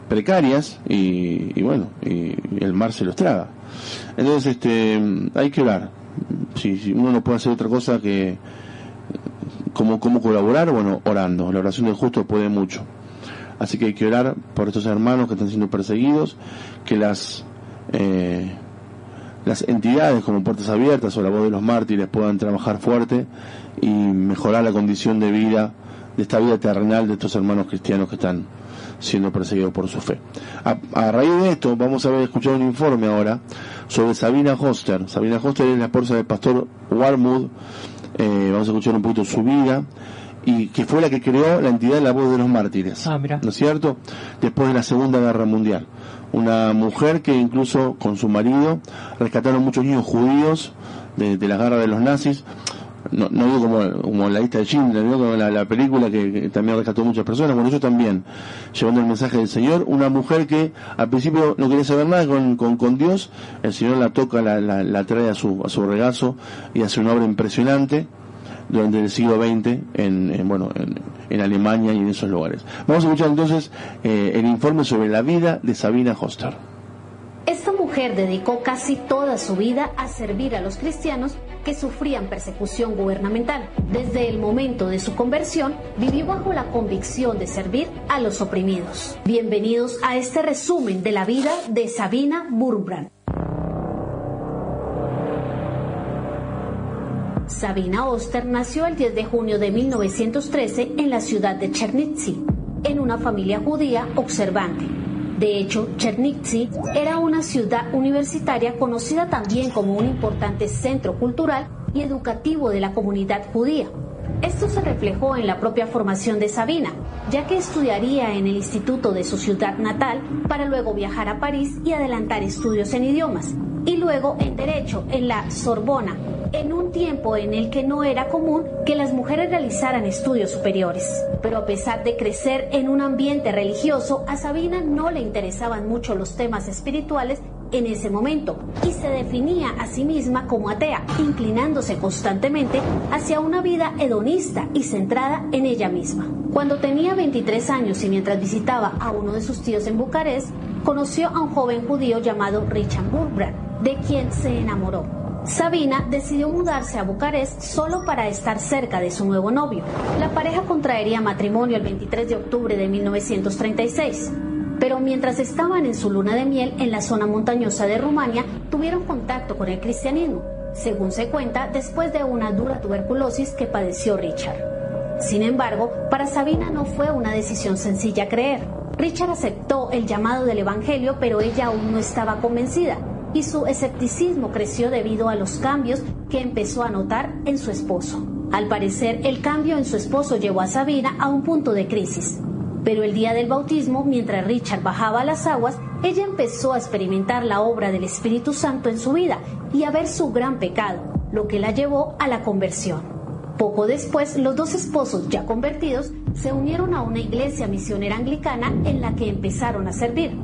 precarias y bueno, y el mar se los traga. Entonces hay que orar. Si uno no puede hacer otra cosa que cómo colaborar, bueno, orando. La oración del justo puede mucho. Así que hay que orar por estos hermanos que están siendo perseguidos, que las entidades como Puertas Abiertas o la Voz de los Mártires puedan trabajar fuerte y mejorar la condición de vida, de esta vida terrenal de estos hermanos cristianos que están siendo perseguidos por su fe. A raíz de esto vamos a escuchar un informe ahora sobre Sabina Hoster. Sabina Hoster es la esposa del pastor Warmood. Vamos a escuchar un poquito su vida y que fue la que creó la entidad de la Voz de los Mártires, mira. ¿no es cierto?, después de la Segunda Guerra Mundial. Una mujer que incluso con su marido rescataron muchos niños judíos de las garras de los nazis. No digo como la lista de Schindler, ¿no?, como la película que también rescató muchas personas. Bueno, ellos también, llevando el mensaje del Señor. Una mujer que al principio no quería saber nada con Dios. El Señor la toca, la trae a su regazo y hace una obra impresionante durante el siglo XX en Alemania y en esos lugares. Vamos a escuchar entonces el informe sobre la vida de Sabina Hoster. Esta mujer dedicó casi toda su vida a servir a los cristianos que sufrían persecución gubernamental. Desde el momento de su conversión, vivió bajo la convicción de servir a los oprimidos. Bienvenidos a este resumen de la vida de Sabina Wurmbrand. Sabina Hoster nació el 10 de junio de 1913 en la ciudad de Chernivtsi, en una familia judía observante. De hecho, Chernivtsi era una ciudad universitaria conocida también como un importante centro cultural y educativo de la comunidad judía. Esto se reflejó en la propia formación de Sabina, ya que estudiaría en el instituto de su ciudad natal para luego viajar a París y adelantar estudios en idiomas, y luego en Derecho en la Sorbona, en un tiempo en el que no era común que las mujeres realizaran estudios superiores. Pero a pesar de crecer en un ambiente religioso, a Sabina no le interesaban mucho los temas espirituales en ese momento y se definía a sí misma como atea, inclinándose constantemente hacia una vida hedonista y centrada en ella misma. Cuando tenía 23 años y mientras visitaba a uno de sus tíos en Bucarest, conoció a un joven judío llamado Richard Wurmbrand, de quien se enamoró. Sabina decidió mudarse a Bucarest solo para estar cerca de su nuevo novio. La pareja contraería matrimonio el 23 de octubre de 1936. Pero mientras estaban en su luna de miel en la zona montañosa de Rumania, tuvieron contacto con el cristianismo, según se cuenta, después de una dura tuberculosis que padeció Richard. Sin embargo, para Sabina no fue una decisión sencilla creer. Richard aceptó el llamado del evangelio, pero ella aún no estaba convencida, y su escepticismo creció debido a los cambios que empezó a notar en su esposo. Al parecer, el cambio en su esposo llevó a Sabina a un punto de crisis. Pero el día del bautismo, mientras Richard bajaba las aguas, ella empezó a experimentar la obra del Espíritu Santo en su vida y a ver su gran pecado, lo que la llevó a la conversión. Poco después, los dos esposos ya convertidos se unieron a una iglesia misionera anglicana en la que empezaron a servir.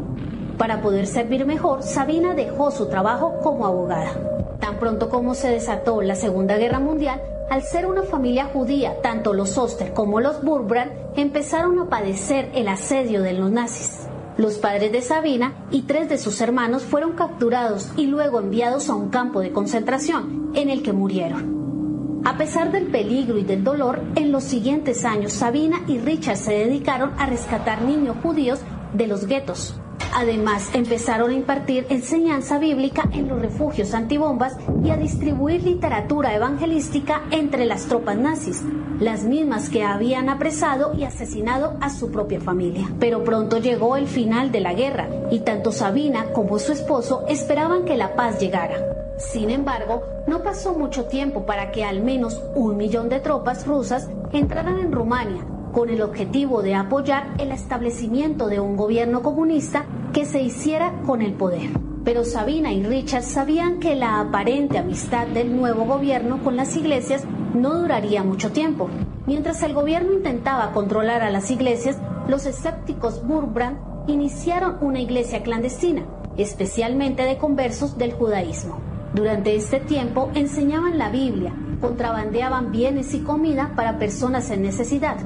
Para poder servir mejor, Sabina dejó su trabajo como abogada. Tan pronto como se desató la Segunda Guerra Mundial, al ser una familia judía, tanto los Hoster como los Wurmbrand empezaron a padecer el asedio de los nazis. Los padres de Sabina y 3 de sus hermanos fueron capturados y luego enviados a un campo de concentración, en el que murieron. A pesar del peligro y del dolor, en los siguientes años Sabina y Richard se dedicaron a rescatar niños judíos de los guetos. Además, empezaron a impartir enseñanza bíblica en los refugios antibombas y a distribuir literatura evangelística entre las tropas nazis, las mismas que habían apresado y asesinado a su propia familia. Pero pronto llegó el final de la guerra y tanto Sabina como su esposo esperaban que la paz llegara. Sin embargo, no pasó mucho tiempo para que al menos 1 millón de tropas rusas entraran en Rumania, con el objetivo de apoyar el establecimiento de un gobierno comunista que se hiciera con el poder. Pero Sabina y Richard sabían que la aparente amistad del nuevo gobierno con las iglesias no duraría mucho tiempo. Mientras el gobierno intentaba controlar a las iglesias, los escépticos Wurmbrand iniciaron una iglesia clandestina, especialmente de conversos del judaísmo. Durante este tiempo enseñaban la Biblia, contrabandeaban bienes y comida para personas en necesidad.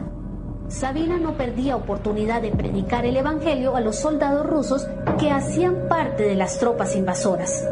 Sabina no perdía oportunidad de predicar el evangelio a los soldados rusos que hacían parte de las tropas invasoras.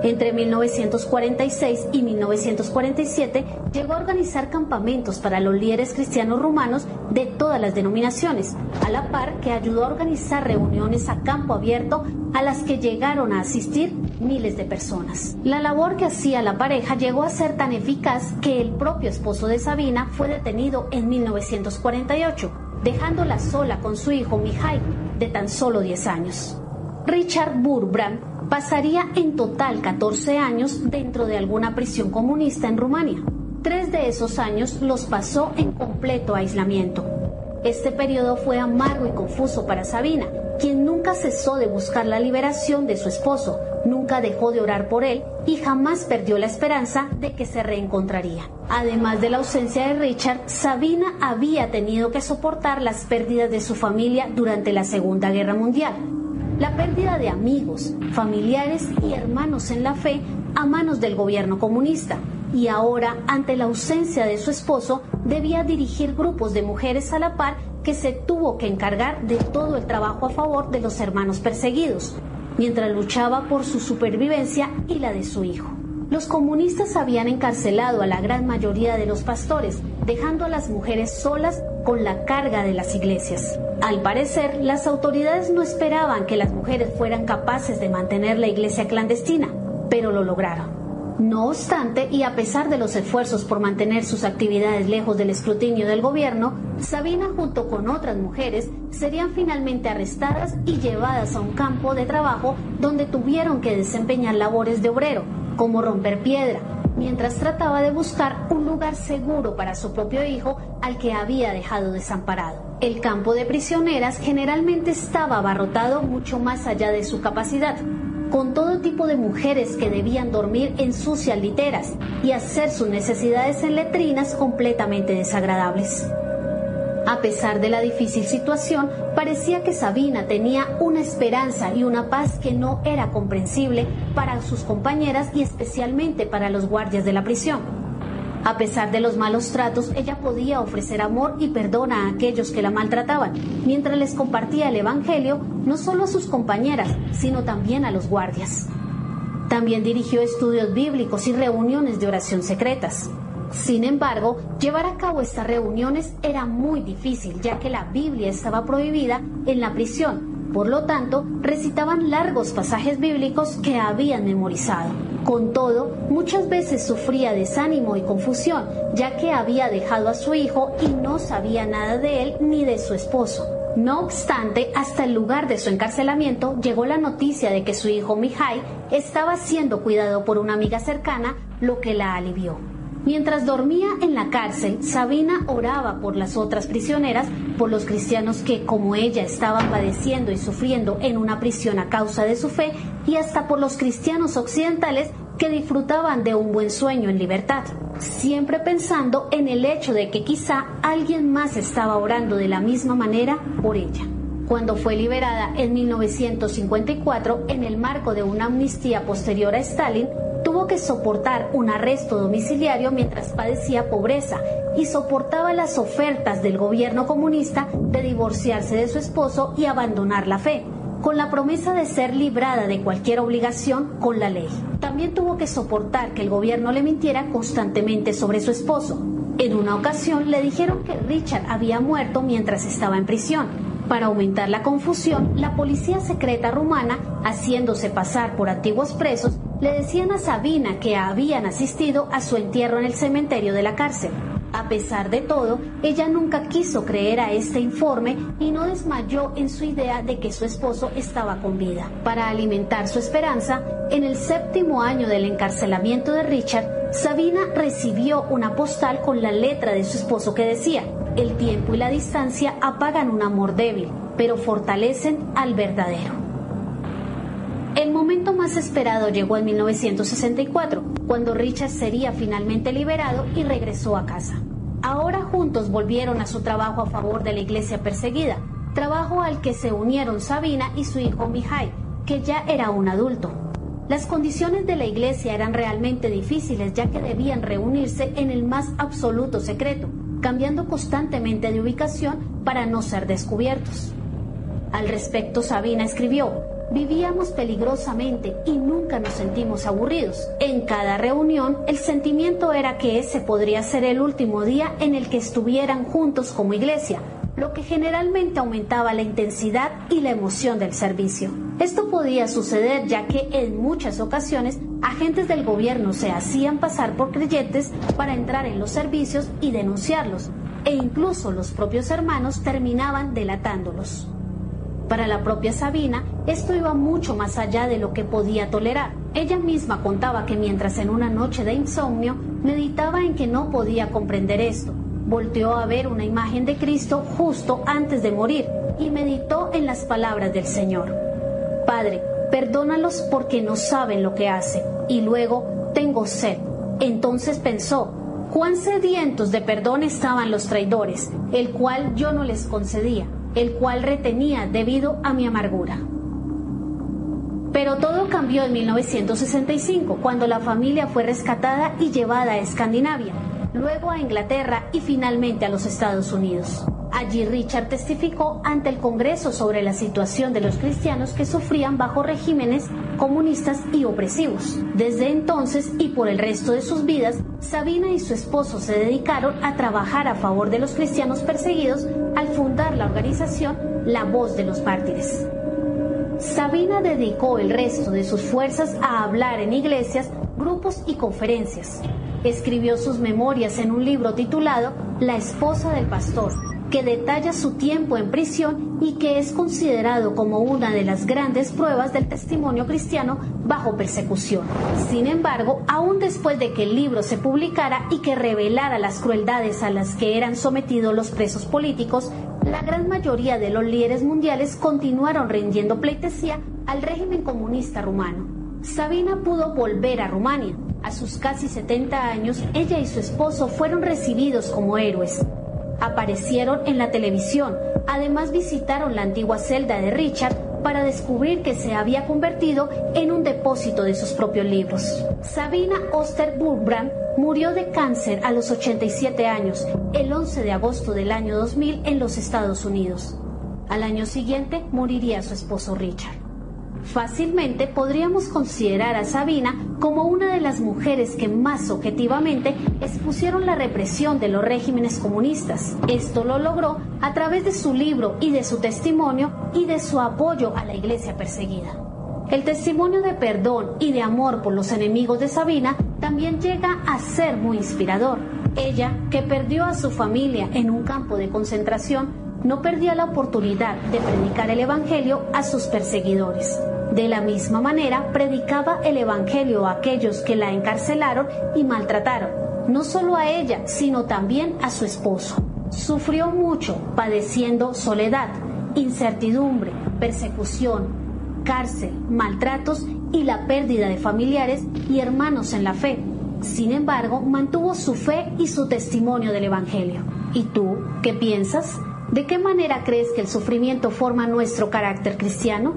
Entre 1946 y 1947 llegó a organizar campamentos para los líderes cristianos rumanos de todas las denominaciones, a la par que ayudó a organizar reuniones a campo abierto a las que llegaron a asistir miles de personas. La labor que hacía la pareja llegó a ser tan eficaz que el propio esposo de Sabina fue detenido en 1948, dejándola sola con su hijo Mikhail, de tan solo 10 años. Richard Wurmbrand pasaría en total 14 años dentro de alguna prisión comunista en Rumania. 3 de esos años los pasó en completo aislamiento. Este periodo fue amargo y confuso para Sabina, quien nunca cesó de buscar la liberación de su esposo, nunca dejó de orar por él y jamás perdió la esperanza de que se reencontrarían. Además de la ausencia de Richard, Sabina había tenido que soportar las pérdidas de su familia durante la Segunda Guerra Mundial. La pérdida de amigos, familiares y hermanos en la fe a manos del gobierno comunista. Y ahora, ante la ausencia de su esposo, debía dirigir grupos de mujeres a la par que se tuvo que encargar de todo el trabajo a favor de los hermanos perseguidos, mientras luchaba por su supervivencia y la de su hijo. Los comunistas habían encarcelado a la gran mayoría de los pastores, dejando a las mujeres solas con la carga de las iglesias. Al parecer, las autoridades no esperaban que las mujeres fueran capaces de mantener la iglesia clandestina, pero lo lograron. No obstante, y a pesar de los esfuerzos por mantener sus actividades lejos del escrutinio del gobierno, Sabina junto con otras mujeres serían finalmente arrestadas y llevadas a un campo de trabajo donde tuvieron que desempeñar labores de obrero, como romper piedra, mientras trataba de buscar un lugar seguro para su propio hijo al que había dejado desamparado. El campo de prisioneras generalmente estaba abarrotado mucho más allá de su capacidad, con todo tipo de mujeres que debían dormir en sucias literas y hacer sus necesidades en letrinas completamente desagradables. A pesar de la difícil situación, parecía que Sabina tenía una esperanza y una paz que no era comprensible para sus compañeras y especialmente para los guardias de la prisión. A pesar de los malos tratos, ella podía ofrecer amor y perdón a aquellos que la maltrataban, mientras les compartía el evangelio no solo a sus compañeras, sino también a los guardias. También dirigió estudios bíblicos y reuniones de oración secretas. Sin embargo, llevar a cabo estas reuniones era muy difícil, ya que la Biblia estaba prohibida en la prisión. Por lo tanto, recitaban largos pasajes bíblicos que habían memorizado. Con todo, muchas veces sufría desánimo y confusión, ya que había dejado a su hijo y no sabía nada de él ni de su esposo. No obstante, hasta el lugar de su encarcelamiento llegó la noticia de que su hijo Mihai estaba siendo cuidado por una amiga cercana, lo que la alivió. Mientras dormía en la cárcel, Sabina oraba por las otras prisioneras, por los cristianos que, como ella, estaban padeciendo y sufriendo en una prisión a causa de su fe, y hasta por los cristianos occidentales que disfrutaban de un buen sueño en libertad, siempre pensando en el hecho de que quizá alguien más estaba orando de la misma manera por ella. Cuando fue liberada en 1954, en el marco de una amnistía posterior a Stalin, tuvo que soportar un arresto domiciliario mientras padecía pobreza y soportaba las ofertas del gobierno comunista de divorciarse de su esposo y abandonar la fe, con la promesa de ser librada de cualquier obligación con la ley. También tuvo que soportar que el gobierno le mintiera constantemente sobre su esposo. En una ocasión le dijeron que Richard había muerto mientras estaba en prisión. Para aumentar la confusión, la policía secreta rumana, haciéndose pasar por antiguos presos, le decían a Sabina que habían asistido a su entierro en el cementerio de la cárcel. A pesar de todo, ella nunca quiso creer a este informe y no desmayó en su idea de que su esposo estaba con vida. Para alimentar su esperanza, en el 7º año del encarcelamiento de Richard, Sabina recibió una postal con la letra de su esposo que decía: "El tiempo y la distancia apagan un amor débil, pero fortalecen al verdadero". El momento más esperado llegó en 1964, cuando Richard sería finalmente liberado y regresó a casa. Ahora juntos volvieron a su trabajo a favor de la iglesia perseguida, trabajo al que se unieron Sabina y su hijo Mihai, que ya era un adulto. Las condiciones de la iglesia eran realmente difíciles, ya que debían reunirse en el más absoluto secreto, cambiando constantemente de ubicación para no ser descubiertos. Al respecto, Sabina escribió: "Vivíamos peligrosamente y nunca nos sentimos aburridos. En cada reunión, el sentimiento era que ese podría ser el último día en el que estuvieran juntos como iglesia, lo que generalmente aumentaba la intensidad y la emoción del servicio. Esto podía suceder ya que en muchas ocasiones agentes del gobierno se hacían pasar por creyentes para entrar en los servicios y denunciarlos, e incluso los propios hermanos terminaban delatándolos". Para la propia Sabina, esto iba mucho más allá de lo que podía tolerar. Ella misma contaba que mientras en una noche de insomnio meditaba en que no podía comprender esto. Volteó a ver una imagen de Cristo justo antes de morir y meditó en las palabras del Señor. Padre, perdónalos porque no saben lo que hacen. Y luego, tengo sed. Entonces pensó, cuán sedientos de perdón estaban los traidores, el cual yo no les concedía, el cual retenía debido a mi amargura. Pero todo cambió en 1965, cuando la familia fue rescatada y llevada a Escandinavia, luego a Inglaterra y finalmente a los Estados Unidos. Allí Richard testificó ante el Congreso sobre la situación de los cristianos que sufrían bajo regímenes comunistas y opresivos. Desde entonces y por el resto de sus vidas, Sabina y su esposo se dedicaron a trabajar a favor de los cristianos perseguidos al fundar la organización La Voz de los Mártires. Sabina dedicó el resto de sus fuerzas a hablar en iglesias, grupos y conferencias. Escribió sus memorias en un libro titulado La esposa del pastor, que detalla su tiempo en prisión y que es considerado como una de las grandes pruebas del testimonio cristiano bajo persecución. Sin embargo, aún después de que el libro se publicara y que revelara las crueldades a las que eran sometidos los presos políticos, la gran mayoría de los líderes mundiales continuaron rindiendo pleitesía al régimen comunista rumano. Sabina pudo volver a Rumania. A sus casi 70 años, ella y su esposo fueron recibidos como héroes. Aparecieron en la televisión, además visitaron la antigua celda de Richard para descubrir que se había convertido en un depósito de sus propios libros. Sabina Oster-Burbrand murió de cáncer a los 87 años, el 11 de agosto del año 2000 en los Estados Unidos. Al año siguiente moriría su esposo Richard. Fácilmente podríamos considerar a Sabina como una de las mujeres que más objetivamente expusieron la represión de los regímenes comunistas. Esto lo logró a través de su libro y de su testimonio y de su apoyo a la iglesia perseguida. El testimonio de perdón y de amor por los enemigos de Sabina también llega a ser muy inspirador. Ella, que perdió a su familia en un campo de concentración, no perdía la oportunidad de predicar el evangelio a sus perseguidores. De la misma manera, predicaba el evangelio a aquellos que la encarcelaron y maltrataron, no solo a ella, sino también a su esposo. Sufrió mucho, padeciendo soledad, incertidumbre, persecución, cárcel, maltratos y la pérdida de familiares y hermanos en la fe. Sin embargo, mantuvo su fe y su testimonio del evangelio. ¿Y tú, qué piensas? ¿De qué manera crees que el sufrimiento forma nuestro carácter cristiano?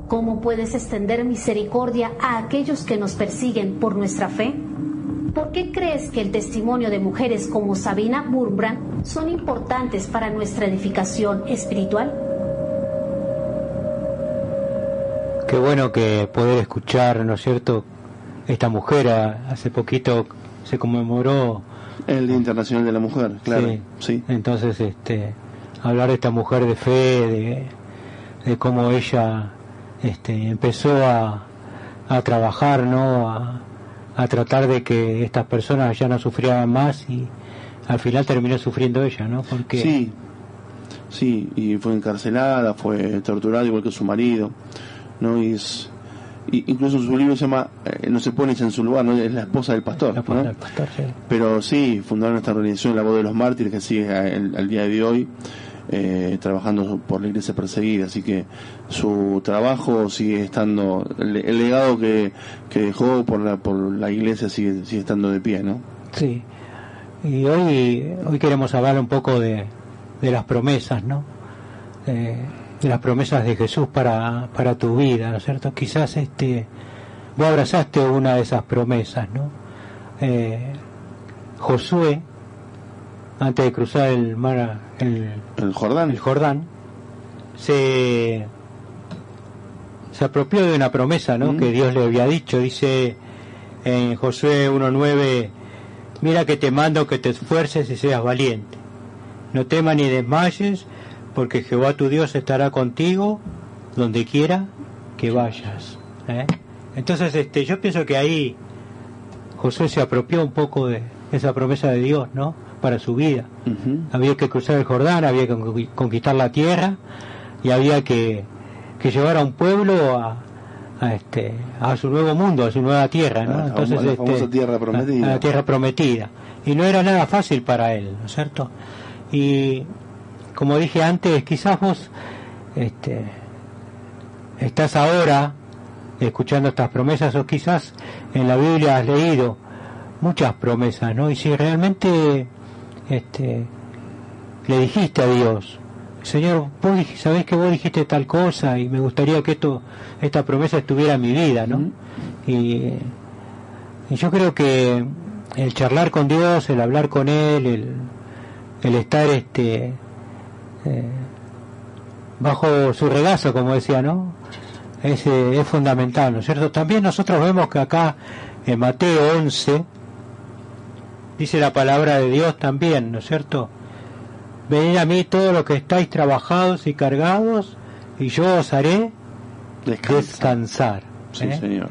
¿Cómo puedes extender misericordia a aquellos que nos persiguen por nuestra fe? ¿Por qué crees que el testimonio de mujeres como Sabina Burbrand son importantes para nuestra edificación espiritual? Qué bueno que poder escuchar, ¿no es cierto? Esta mujer, hace poquito se conmemoró el Día Internacional de la Mujer, claro. Sí. Entonces, hablar de esta mujer de fe, de cómo ella empezó a trabajar, ¿no? A tratar de que estas personas ya no sufrieran más y al final terminó sufriendo ella, ¿no? Porque sí, y fue encarcelada, fue torturada igual que su marido, ¿no? Y incluso su libro se llama No se pone en su lugar, ¿no? Es la esposa del pastor, la esposa del pastor, sí. Pero sí, fundaron esta organización La Voz de los Mártires que sigue al día de hoy trabajando por la iglesia perseguida, así que su trabajo sigue estando, el legado que dejó por la iglesia sigue estando de pie, ¿no? Sí. Y hoy queremos hablar un poco de las promesas, ¿no? De las promesas de Jesús para tu vida, ¿no es cierto? Quizás vos abrazaste una de esas promesas, ¿no? Josué, antes de cruzar el mar, el Jordán, se apropió de una promesa, ¿no? Que Dios le había dicho. Dice en Josué 1:9: mira que te mando que te esfuerces y seas valiente, no temas ni desmayes, porque Jehová tu Dios estará contigo donde quiera que vayas. Entonces yo pienso que ahí Josué se apropió un poco de esa promesa de Dios, ¿no? Para su vida. Había que cruzar el Jordán, había que conquistar la tierra y había que llevar a un pueblo a su nuevo mundo, a su nueva tierra, ¿no? Entonces, a la famosa tierra prometida. A la tierra prometida. Y no era nada fácil para él, ¿no es cierto? Y como dije antes, quizás vos estás ahora escuchando estas promesas, o quizás en la Biblia has leído muchas promesas, ¿no? Y si realmente le dijiste a Dios, Señor, vos sabés que vos dijiste tal cosa y me gustaría que esta promesa estuviera en mi vida, ¿no? Y yo creo que el charlar con Dios, el hablar con Él, el estar bajo su regazo, como decía, ¿no? Es fundamental, ¿no es cierto? También nosotros vemos que acá en Mateo 11 dice la palabra de Dios también, ¿no es cierto? Venid a mí todos los que estáis trabajados y cargados, y yo os haré descansar. Sí, Señor.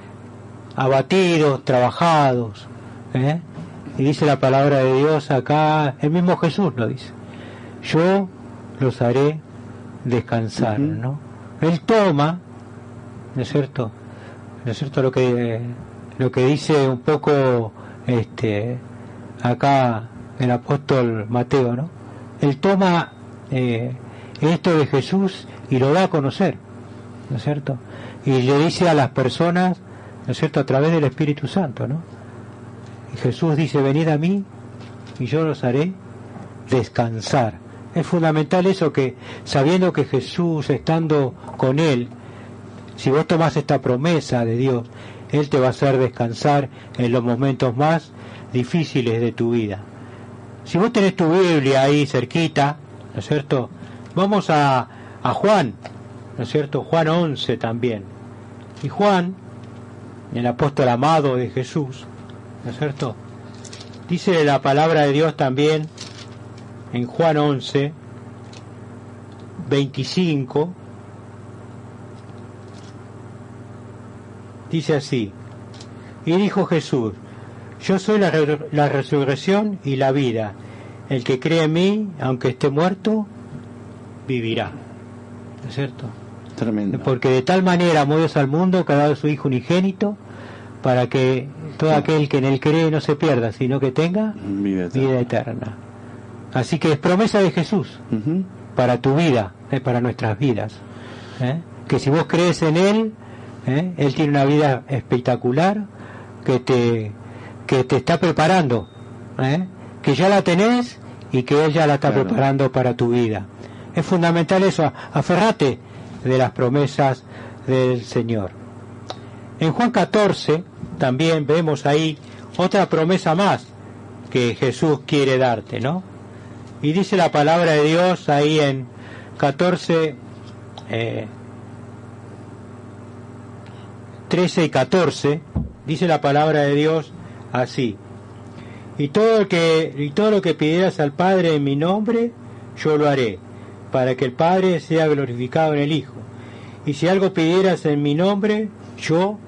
Abatidos, trabajados, y dice la palabra de Dios acá, el mismo Jesús lo dice, yo los haré descansar, ¿no? Él toma, ¿no es cierto? ¿No es cierto lo que dice un poco acá el apóstol Mateo, ¿no? Él toma esto de Jesús y lo da a conocer, ¿no es cierto? Y le dice a las personas, ¿no es cierto?, a través del Espíritu Santo, ¿no? Y Jesús dice, venid a mí y yo los haré descansar. Es fundamental eso, que sabiendo que Jesús, estando con Él, si vos tomás esta promesa de Dios, Él te va a hacer descansar en los momentos más difíciles de tu vida. Si vos tenés tu Biblia ahí cerquita, ¿no es cierto?, vamos a Juan, ¿no es cierto?, Juan 11 también. Y Juan, el apóstol amado de Jesús, ¿no es cierto?, dice la palabra de Dios también en Juan 11, 25, dice así, y dijo Jesús, yo soy la resurrección y la vida, el que cree en mí, aunque esté muerto, vivirá. ¿No es cierto? Tremendo. Porque de tal manera amó Dios al mundo que ha dado su Hijo unigénito, para que todo aquel que en él cree no se pierda, sino que tenga vida eterna. Así que es promesa de Jesús para tu vida, para nuestras vidas, que si vos crees en Él, Él tiene una vida espectacular que te está preparando, que ya la tenés y que Él ya la está preparando para tu vida. Es fundamental eso, aferrate de las promesas del Señor. En Juan 14 también vemos ahí otra promesa más que Jesús quiere darte, ¿no? Y dice la palabra de Dios ahí en 14, 13 y 14, dice la palabra de Dios así, y todo lo que pidieras al Padre en mi nombre, yo lo haré, para que el Padre sea glorificado en el Hijo. Y si algo pidieras en mi nombre, yo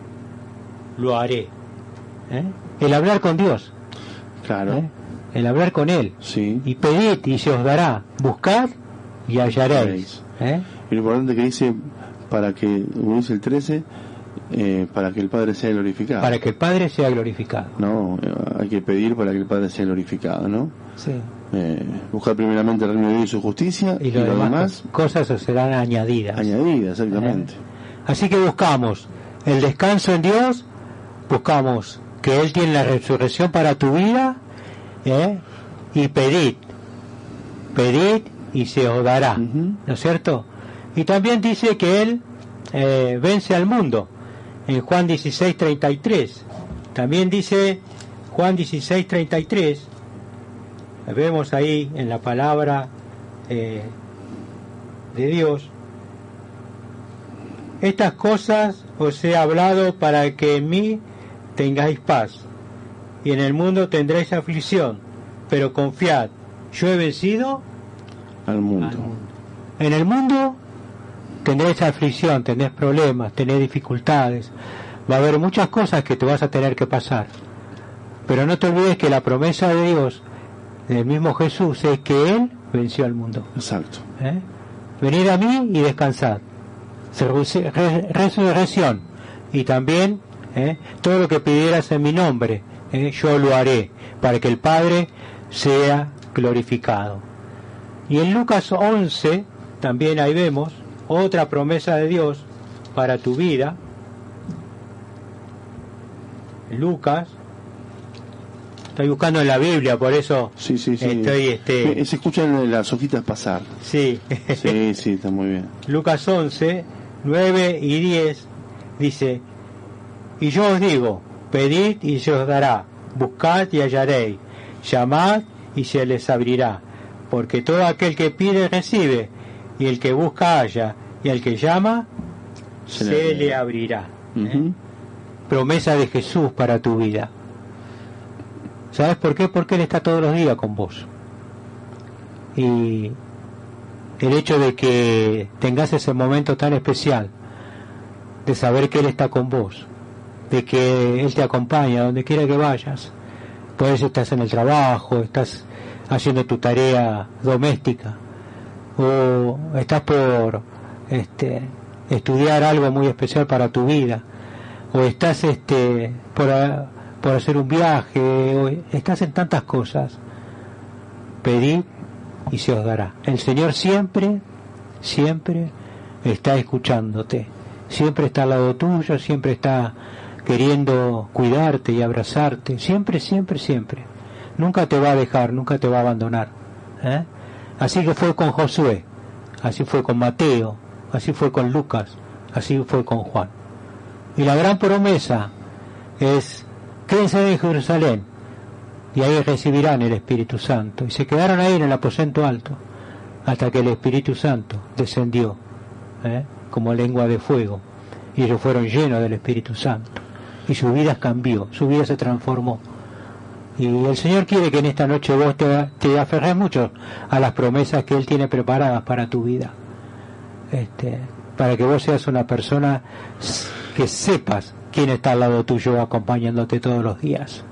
lo haré. El hablar con Dios. Claro. El hablar con Él. Sí. Y pedid y se os dará. Buscad y hallaréis. Y lo importante que dice, para que, como dice el 13, para que el Padre sea glorificado. Para que el Padre sea glorificado. No, hay que pedir para que el Padre sea glorificado, ¿no? Sí. Buscar primeramente el reino de Dios y su justicia, y lo demás cosas serán añadidas. Añadidas, exactamente. Así que buscamos el descanso en Dios, buscamos que Él tiene la resurrección para tu vida, y pedid y se os dará, ¿no es cierto? Y también dice que Él vence al mundo, en Juan 16:33. También dice Juan 16:33, vemos ahí en la palabra de Dios, estas cosas os he hablado para que en mí tengáis paz, y en el mundo tendréis aflicción, pero confiad, yo he vencido al mundo. En el mundo tendréis aflicción, tendréis problemas, tendréis dificultades, va a haber muchas cosas que te vas a tener que pasar, pero no te olvides que la promesa de Dios, del mismo Jesús, es que Él venció al mundo. Exacto. Venid a mí y descansad. Resurrección, Y también todo lo que pidieras en mi nombre, yo lo haré, para que el Padre sea glorificado. Y en Lucas 11, también ahí vemos otra promesa de Dios para tu vida. Lucas, estoy buscando en la Biblia, por eso sí. estoy... Se escuchan las hojitas pasar. Sí. Sí, está muy bien. Lucas 11, 9 y 10 dice: y yo os digo, pedid y se os dará, buscad y hallaréis, llamad y se les abrirá, porque todo aquel que pide recibe, y el que busca halla, y al que llama se le abrirá. Promesa de Jesús para tu vida. ¿Sabes por qué? Porque Él está todos los días con vos. Y el hecho de que tengas ese momento tan especial de saber que Él está con vos, de que Él te acompaña donde quiera que vayas, pues estás en el trabajo, estás haciendo tu tarea doméstica, o estás por estudiar algo muy especial para tu vida, o estás por hacer un viaje, o estás en tantas cosas. Pedid y se os dará. El Señor siempre está escuchándote, siempre está al lado tuyo, siempre está queriendo cuidarte y abrazarte, siempre. Nunca te va a dejar, nunca te va a abandonar. Así que fue con Josué, así fue con Mateo, así fue con Lucas, así fue con Juan. Y la gran promesa es: quédense en Jerusalén y ahí recibirán el Espíritu Santo. Y se quedaron ahí en el aposento alto hasta que el Espíritu Santo descendió como lengua de fuego, y ellos fueron llenos del Espíritu Santo y su vida cambió, su vida se transformó. Y el Señor quiere que en esta noche vos te aferres mucho a las promesas que Él tiene preparadas para tu vida, para que vos seas una persona que sepas quién está al lado tuyo acompañándote todos los días.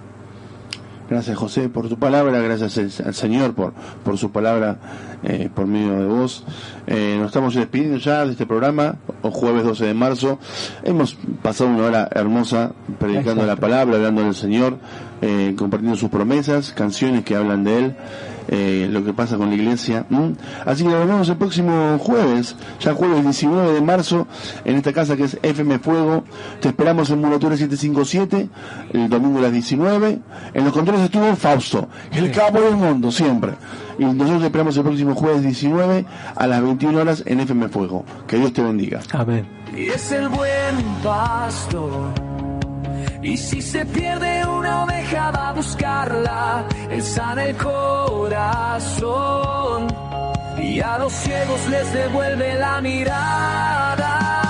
Gracias, José, por tu palabra, gracias al Señor por su palabra por medio de vos. Nos estamos despidiendo ya de este programa, jueves 12 de marzo. Hemos pasado una hora hermosa predicando la palabra, hablando del Señor, compartiendo sus promesas, canciones que hablan de Él, lo que pasa con la iglesia. Así que nos vemos el próximo jueves, ya jueves 19 de marzo, en esta casa que es FM Fuego. Te esperamos en Muratura 757, el domingo a las 19. En los controles estuvo Fausto, el capo del mundo, siempre. Y nosotros te esperamos el próximo jueves 19 a las 21 horas en FM Fuego. Que Dios te bendiga. Amén. Y es el buen pastor. Y si se pierde una oveja va a buscarla, Él sana el corazón y a los ciegos les devuelve la mirada.